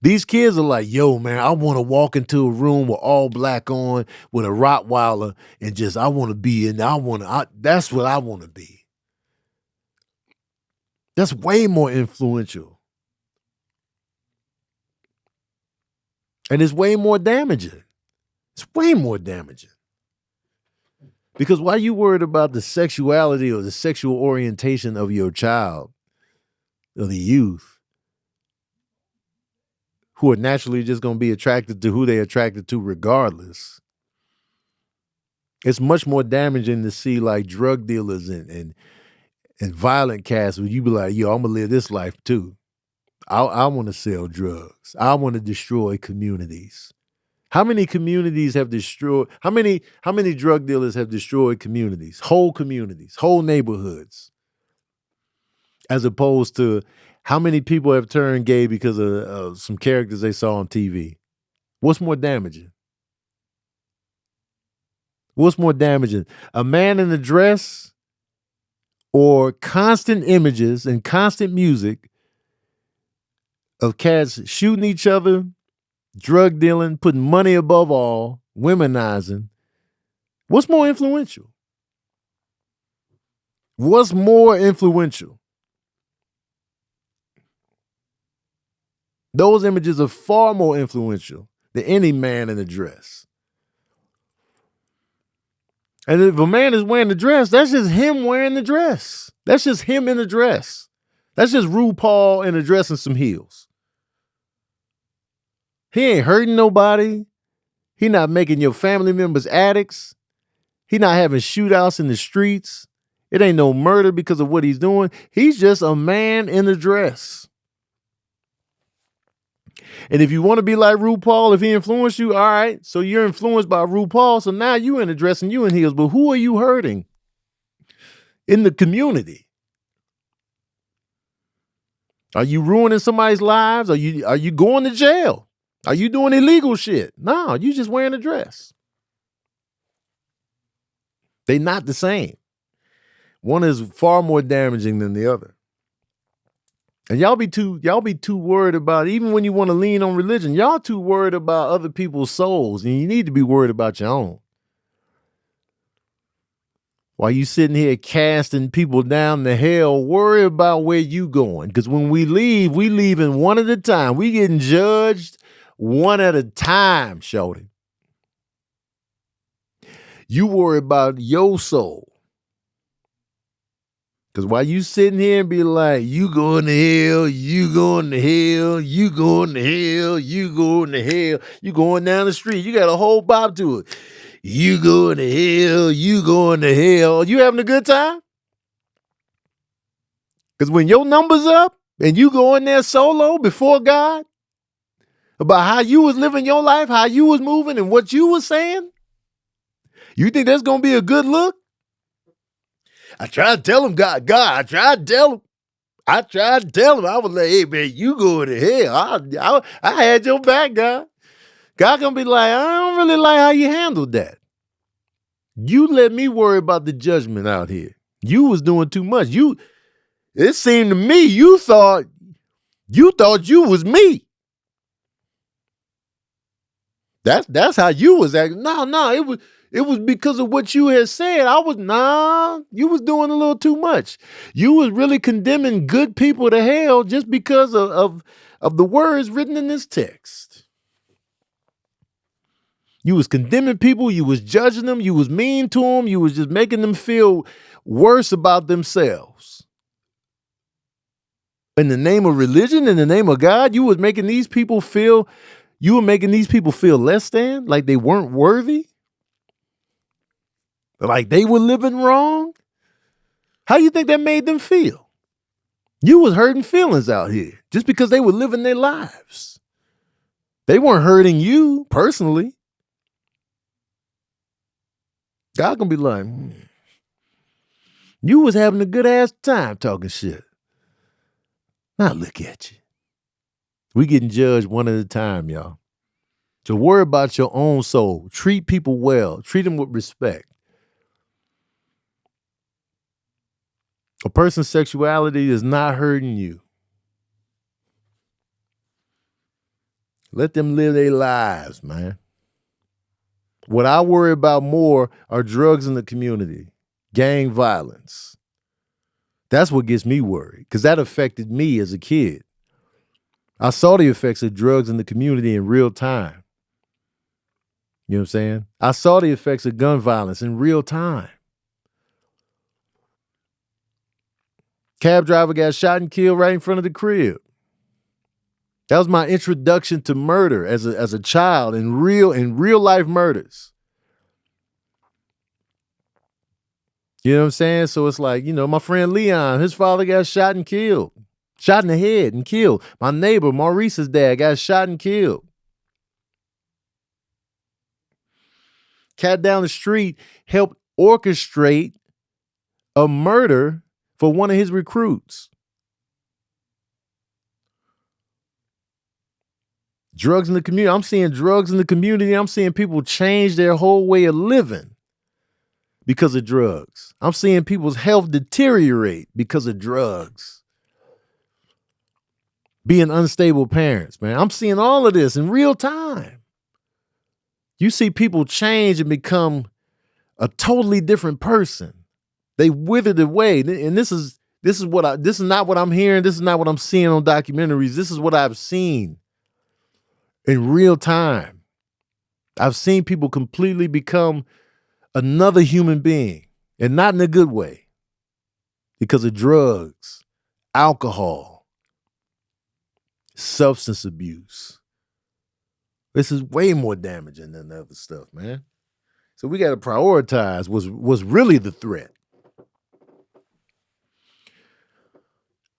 these kids are like, yo, man, I want to walk into a room with all black on with a Rottweiler and just, I want to be in there. That's what I want to be. That's way more influential. And it's way more damaging. It's way more damaging. Because why you worried about the sexuality or the sexual orientation of your child or the youth who are naturally just going to be attracted to who they're attracted to regardless? It's much more damaging to see like drug dealers and violent cats where you be like, yo, I'm going to live this life too. I want to sell drugs. I want to destroy communities. How many communities have destroyed? How many drug dealers have destroyed communities, whole neighborhoods? As opposed to how many people have turned gay because of some characters they saw on TV? What's more damaging? What's more damaging? A man in a dress or constant images and constant music of cats shooting each other, drug dealing, putting money above all, womenizing? What's more influential? What's more influential? Those images are far more influential than any man in a dress. And if a man is wearing the dress, that's just him wearing the dress. That's just him in a dress. That's just RuPaul in a dress and some heels. He ain't hurting nobody. He not making your family members addicts. He not having shootouts in the streets. It ain't no murder because of what he's doing. He's just a man in a dress. And if you want to be like RuPaul, if he influenced you, all right. So you're influenced by RuPaul. So now you in a dress and you in heels. But who are you hurting in the community? Are you ruining somebody's lives? Are you going to jail? Are you doing illegal shit? No, you just wearing a dress. They not the same. One is far more damaging than the other. And y'all be too worried about, even when you want to lean on religion, y'all too worried about other people's souls, and you need to be worried about your own. While you sitting here casting people down to hell, worry about where you going. Because when we leaving one at a time. We getting judged one at a time, shorty. You worry about your soul. Because while you sitting here and be like, you going to hell, you going to hell, you going to hell, you going to hell, you going down the street, you got a whole bop to it. You going to hell, you going to hell. You having a good time? Because when your number's up and you go in there solo before God about how you was living your life, how you was moving and what you was saying, you think that's going to be a good look? I tried to tell him, God, I tried to tell him. I was like, hey, man, you going to hell. I had your back, God. God going to be like, I don't really like how you handled that. You let me worry about the judgment out here. You was doing too much. It seemed to me you thought you was me. That's how you was acting. No, it was because of what you had said. You was doing a little too much. You was really condemning good people to hell just because of the words written in this text. You was condemning people. You was judging them. You was mean to them. You was just making them feel worse about themselves. In the name of religion, in the name of God, you were making these people feel less than, like they weren't worthy. Like they were living wrong? How do you think that made them feel? You was hurting feelings out here just because they were living their lives. They weren't hurting you personally. God gonna be like, you was having a good ass time talking shit. Now look at you. We getting judged one at a time, y'all. So worry about your own soul. Treat people well. Treat them with respect. A person's sexuality is not hurting you. Let them live their lives, man. What I worry about more are drugs in the community, gang violence. That's what gets me worried, because that affected me as a kid. I saw the effects of drugs in the community in real time. You know what I'm saying? I saw the effects of gun violence in real time. Cab driver got shot and killed right in front of the crib. That was my introduction to murder as a child in real life murders. You know what I'm saying? So it's like, my friend Leon, his father got shot and killed. Shot in the head and killed. My neighbor, Maurice's dad, got shot and killed. Cat down the street helped orchestrate a murder for one of his recruits. Drugs in the community. I'm seeing drugs in the community. I'm seeing people change their whole way of living because of drugs. I'm seeing people's health deteriorate because of drugs. Being unstable parents, man. I'm seeing all of this in real time. You see people change and become a totally different person. They withered away. And this is not what I'm hearing. This is not what I'm seeing on documentaries. This is what I've seen in real time. I've seen people completely become another human being, and not in a good way, because of drugs, alcohol, substance abuse. This is way more damaging than the other stuff, man. So we got to prioritize what's really the threat.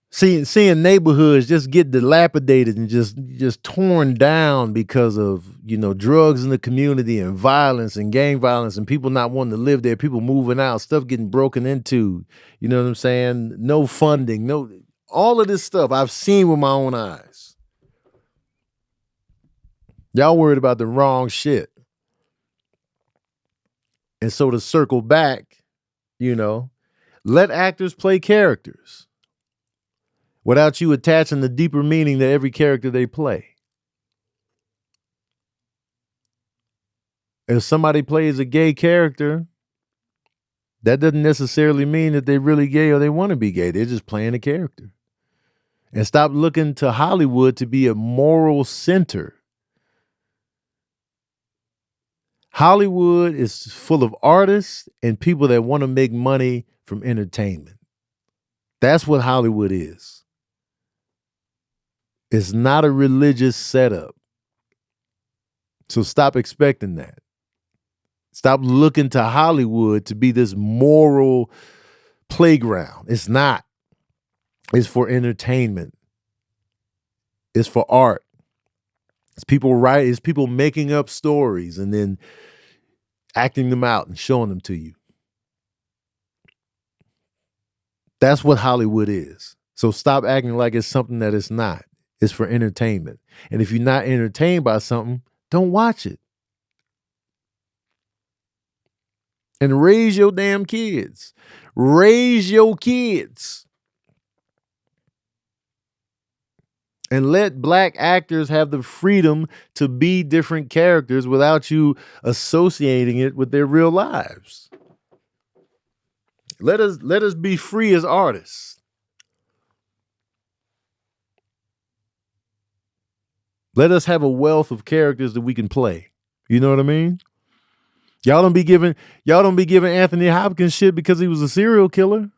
Seeing neighborhoods just get dilapidated and just torn down because of, drugs in the community and violence and gang violence and people not wanting to live there, people moving out, stuff getting broken into, you know what I'm saying? No funding, all of this stuff I've seen with my own eyes. Y'all worried about the wrong shit. And so to circle back, let actors play characters without you attaching the deeper meaning to every character they play. If somebody plays a gay character, that doesn't necessarily mean that they're really gay or they want to be gay. They're just playing a character. And stop looking to Hollywood to be a moral center. Hollywood is full of artists and people that want to make money from entertainment. That's what Hollywood is. It's not a religious setup. So stop expecting that. Stop looking to Hollywood to be this moral playground. It's not. It's for entertainment. It's for art. It's people making up stories and then acting them out and showing them to you. That's what Hollywood is. So stop acting like it's something that it's not. It's for entertainment. And if you're not entertained by something, don't watch it. And raise your damn kids. Raise your kids. And let Black actors have the freedom to be different characters without you associating it with their real lives. Let us be free as artists. Let us have a wealth of characters that we can play. You know what I mean? Y'all don't be giving Anthony Hopkins shit because he was a serial killer.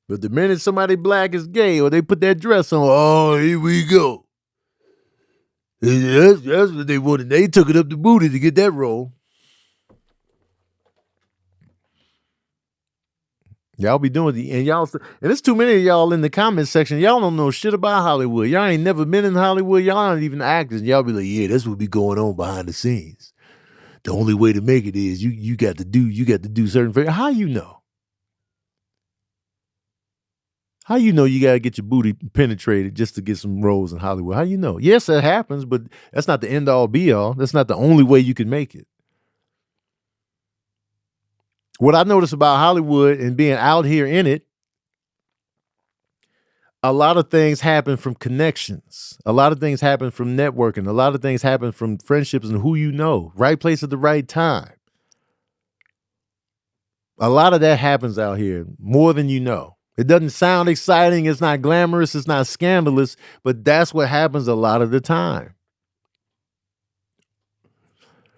But the minute somebody Black is gay or they put that dress on, oh, here we go. That's what they wanted. They took it up the booty to get that role. Y'all be doing and there's too many of y'all in the comment section. Y'all don't know shit about Hollywood. Y'all ain't never been in Hollywood. Y'all aren't even actors. Y'all be like, yeah, that's what be going on behind the scenes. The only way to make it is you got to do certain things. How you know? How you know you got to get your booty penetrated just to get some roles in Hollywood? How you know? Yes, that happens, but that's not the end all be all. That's not the only way you can make it. What I notice about Hollywood and being out here in it, a lot of things happen from connections. A lot of things happen from networking. A lot of things happen from friendships and who you know. Right place at the right time. A lot of that happens out here, more than you know. It doesn't sound exciting. It's not glamorous. It's not scandalous, but that's what happens a lot of the time.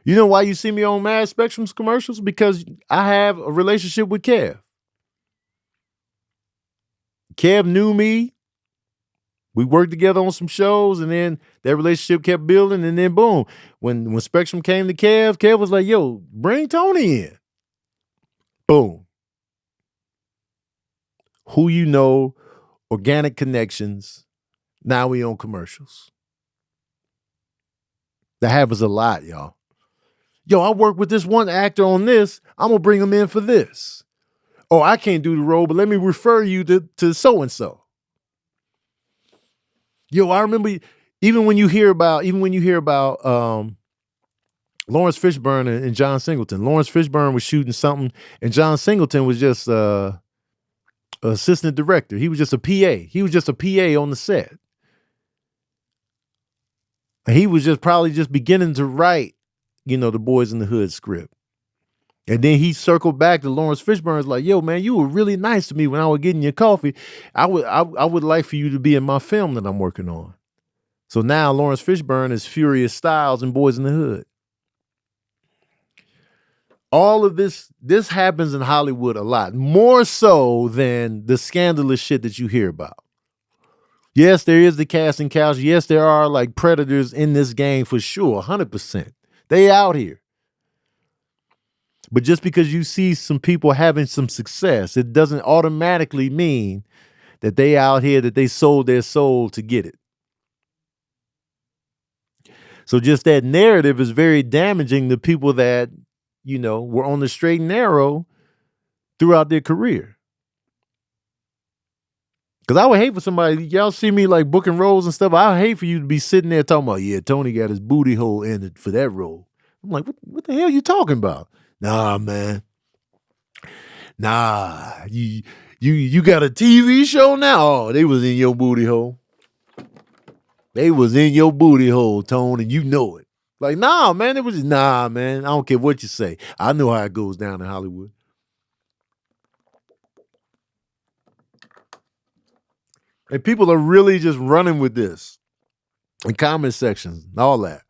You know why you see me on Mad Spectrum's commercials? Because I have a relationship with Kev. Kev knew me. We worked together on some shows, and then that relationship kept building, and then boom. When Spectrum came to Kev was like, yo, bring Tony in. Boom. Who you know, organic connections. Now we on commercials. That happens a lot, y'all. Yo, I work with this one actor on this. I'm going to bring him in for this. Oh, I can't do the role, but let me refer you to so-and-so. Yo, I remember even when you hear about Lawrence Fishburne and John Singleton. Lawrence Fishburne was shooting something, and John Singleton was just assistant director. He was just a PA. He was just a PA on the set. And he was probably just beginning to write, the Boys in the Hood script. And then he circled back to Lawrence Fishburne's like, yo, man, you were really nice to me when I was getting your coffee. I would like for you to be in my film that I'm working on. So now Lawrence Fishburne is Furious Styles in Boys in the Hood. All of this happens in Hollywood a lot, more so than the scandalous shit that you hear about. Yes, there is the casting couch. Yes, there are like predators in this game for sure, 100%. They out here. But just because you see some people having some success, it doesn't automatically mean that they out here, that they sold their soul to get it. So just that narrative is very damaging to people that, were on the straight and narrow throughout their career. Because I would hate for somebody, y'all see me like booking roles and stuff. I would hate for you to be sitting there talking about, yeah, Tony got his booty hole in it for that role. I'm like, what the hell are you talking about? Nah, man. Nah, you got a TV show now? Oh, they was in your booty hole. They was in your booty hole, Tone, and you know it. Like, nah, man, nah, man. I don't care what you say. I know how it goes down in Hollywood. And people are really just running with this in comment sections and all that.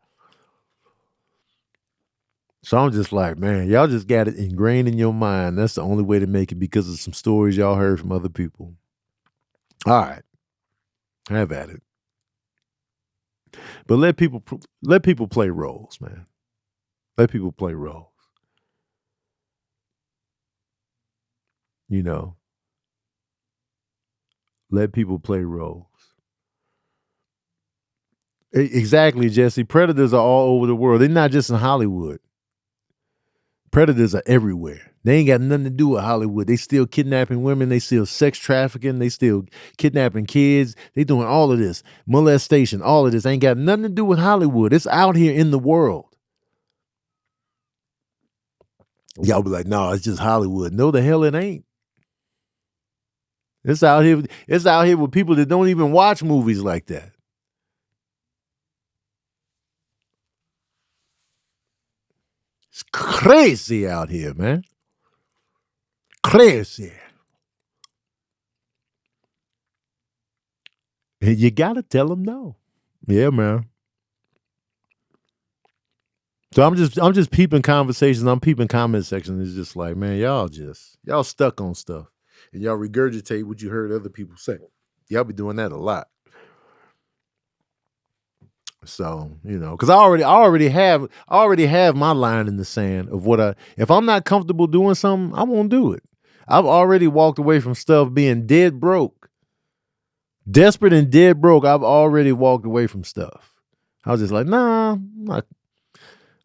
So I'm just like, man, y'all just got it ingrained in your mind. That's the only way to make it because of some stories y'all heard from other people. All right. Have at it. But let people play roles, man. Let people play roles. Let people play roles. Exactly, Jesse. Predators are all over the world. They're not just in Hollywood. Predators are everywhere. They ain't got nothing to do with Hollywood. They still kidnapping women. They still sex trafficking. They still kidnapping kids. They doing all of this. Molestation, all of this. Ain't got nothing to do with Hollywood. It's out here in the world. Y'all be like, no, it's just Hollywood. No, the hell it ain't. It's out here with people that don't even watch movies like that. It's crazy out here, man. Crazy. And you gotta tell them no. Yeah, man. So I'm just peeping conversations. I'm peeping comment sections. It's just like, man, y'all stuck on stuff. And y'all regurgitate what you heard other people say. Y'all be doing that a lot. So, because I already have my line in the sand of if I'm not comfortable doing something, I won't do it. I've already walked away from stuff being dead broke. Desperate and dead broke. I've already walked away from stuff. I was just like, nah, I'm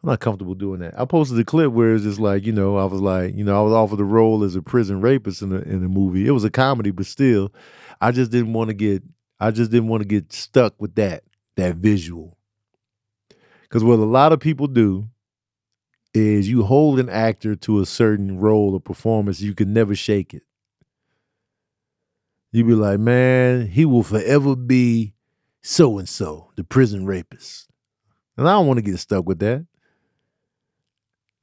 not comfortable doing that. I posted a clip where it's just like, I was like, I was offered the role as a prison rapist in the movie. It was a comedy, but still, I just didn't want to get stuck with that visual. Because what a lot of people do is you hold an actor to a certain role or performance, you can never shake it. You be like, man, he will forever be so-and-so, the prison rapist. And I don't want to get stuck with that.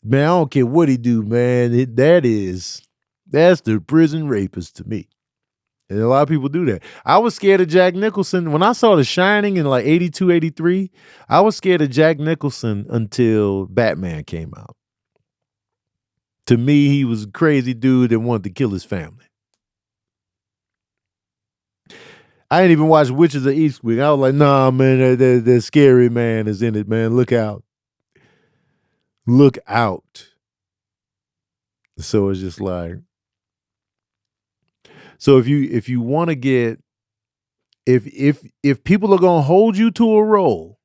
Man, I don't care what he do, man. That's the prison rapist to me. And a lot of people do that. I was scared of Jack Nicholson. When I saw The Shining in like 82, 83, I was scared of Jack Nicholson until Batman came out. To me, he was a crazy dude that wanted to kill his family. I didn't even watch Witches of Eastwick. I was like, nah, man, that scary man is in it, man. Look out. Look out. So it's just like, so if you want to get, if people are gonna hold you to a role,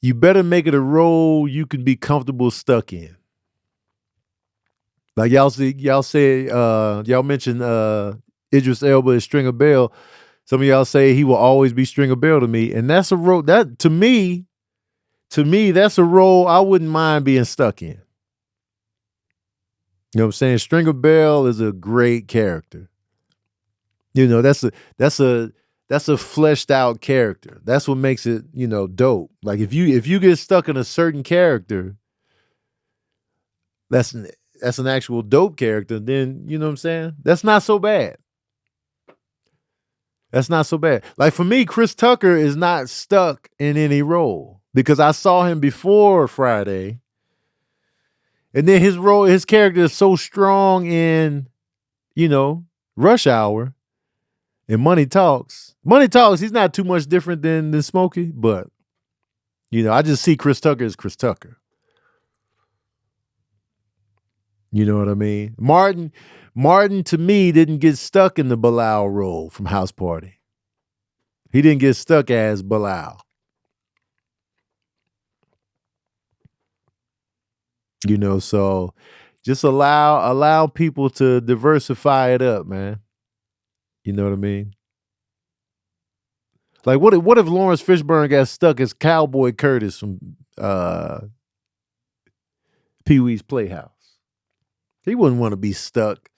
you better make it a role you can be comfortable stuck in. Like y'all mentioned Idris Elba as Stringer Bell. Some of y'all say he will always be Stringer Bell to me, and that's a role that to me that's a role I wouldn't mind being stuck in. You know what I'm saying? Stringer Bell is a great character. You know, that's a fleshed out character. That's what makes it, you know, dope. Like if you get stuck in a certain character, that's an actual dope character, then you know what I'm saying? That's not so bad. That's not so bad. Like for me, Chris Tucker is not stuck in any role because I saw him before Friday. And then his character is so strong in, you know, Rush Hour and Money Talks. Money Talks, he's not too much different than Smokey, but, you know, I just see Chris Tucker as Chris Tucker. You know what I mean? Martin to me didn't get stuck in the Bilal role from House Party. He didn't get stuck as Bilal. You know, so just allow people to diversify it up, man. You know what I mean? Like what if Lawrence Fishburne got stuck as Cowboy Curtis from Pee-wee's Playhouse? He wouldn't want to be stuck.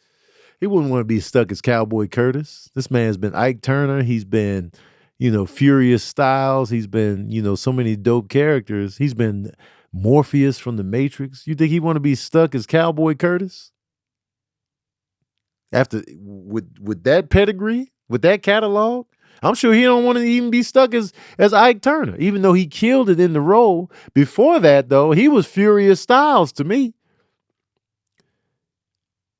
He wouldn't want to be stuck as Cowboy Curtis. This man's been Ike Turner. He's been, you know, Furious Styles. He's been, you know, so many dope characters. He's been Morpheus from The Matrix. You think he want to be stuck as Cowboy Curtis? After with that pedigree, with that catalog, I'm sure he don't want to even be stuck as Ike Turner, even though he killed it in the role. Before that, though, he was Furious Styles to me.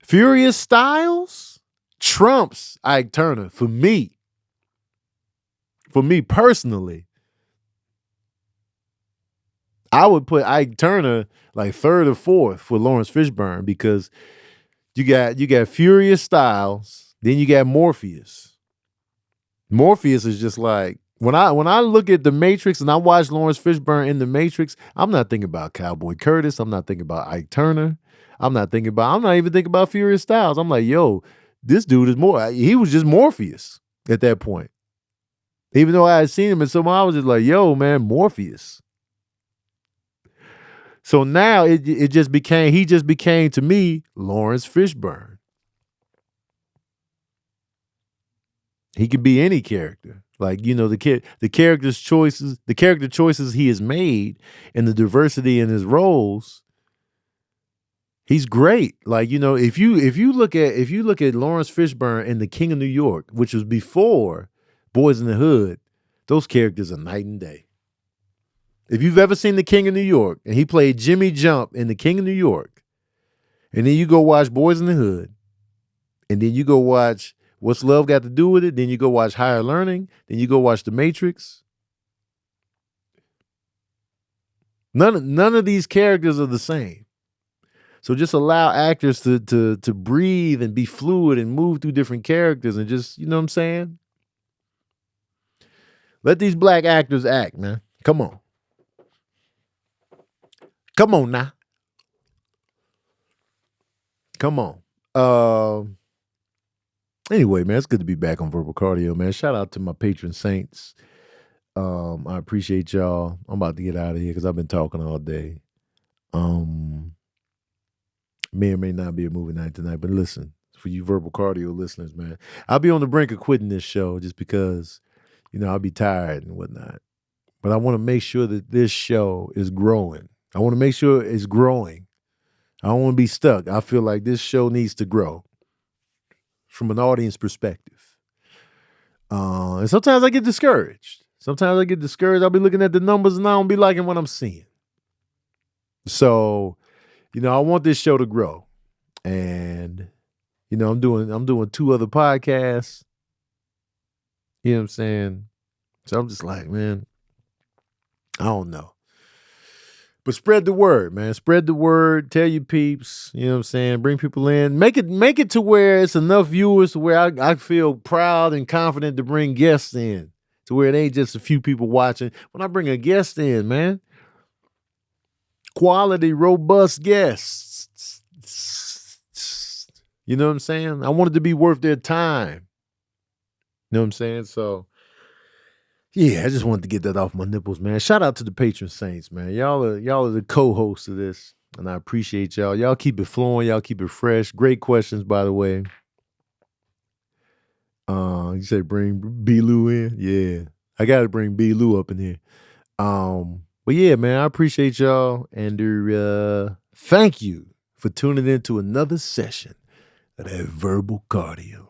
Furious Styles trumps Ike Turner for me. For me personally. I would put Ike Turner like third or fourth for Lawrence Fishburne because you got Furious Styles, then you got Morpheus. Morpheus is just like when I look at The Matrix and I watch Lawrence Fishburne in The Matrix, I'm not thinking about Cowboy Curtis. I'm not thinking about Ike Turner. I'm not even thinking about Furious Styles. I'm like, yo, this dude is he was just Morpheus at that point. Even though I had seen him in some, I was just like, yo, man, Morpheus. So now he just became to me Lawrence Fishburne. He could be any character. Like, you know, the character choices he has made and the diversity in his roles, he's great. Like, you know, if you look at Lawrence Fishburne in The King of New York, which was before Boys in the Hood, those characters are night and day. If you've ever seen The King of New York and he played Jimmy Jump in The King of New York, and then you go watch Boys in the Hood, and then you go watch What's Love Got to Do with It, then you go watch Higher Learning, then you go watch The Matrix. None of these characters are the same. So just allow actors to breathe and be fluid and move through different characters and just, you know what I'm saying? Let these black actors act, man. Come on. Come on now. Come on. Anyway, man, it's good to be back on Verbal Cardio, man. Shout out to my patron saints. I appreciate y'all. I'm about to get out of here because I've been talking all day. May or may not be a movie night tonight, but listen, for you Verbal Cardio listeners, man, I'll be on the brink of quitting this show just because, you know, I'll be tired and whatnot. But I want to make sure that this show is growing. I want to make sure it's growing. I don't want to be stuck. I feel like this show needs to grow. from an audience perspective. And sometimes I get discouraged. I'll be looking at the numbers and I don't be liking what I'm seeing. So, I want this show to grow. And, I'm doing 2 other podcasts. You know what I'm saying? So I'm just like, man, I don't know. But spread the word, man. Spread the word. Tell your peeps. You know what I'm saying? Bring people in. Make it to where it's enough viewers to where I feel proud and confident to bring guests in. To where it ain't just a few people watching. When I bring a guest in, man, quality, robust guests. You know what I'm saying? I want it to be worth their time. You know what I'm saying? So, yeah, I just wanted to get that off my nipples, man. Shout out to the patron saints, man. Y'all are the co-hosts of this, and I appreciate y'all. Y'all keep it flowing. Y'all keep it fresh. Great questions, by the way. You say bring B-Lou in? Yeah, I got to bring B-Lou up in here. But yeah, man, I appreciate y'all, and thank you for tuning in to another session of that verbal cardio.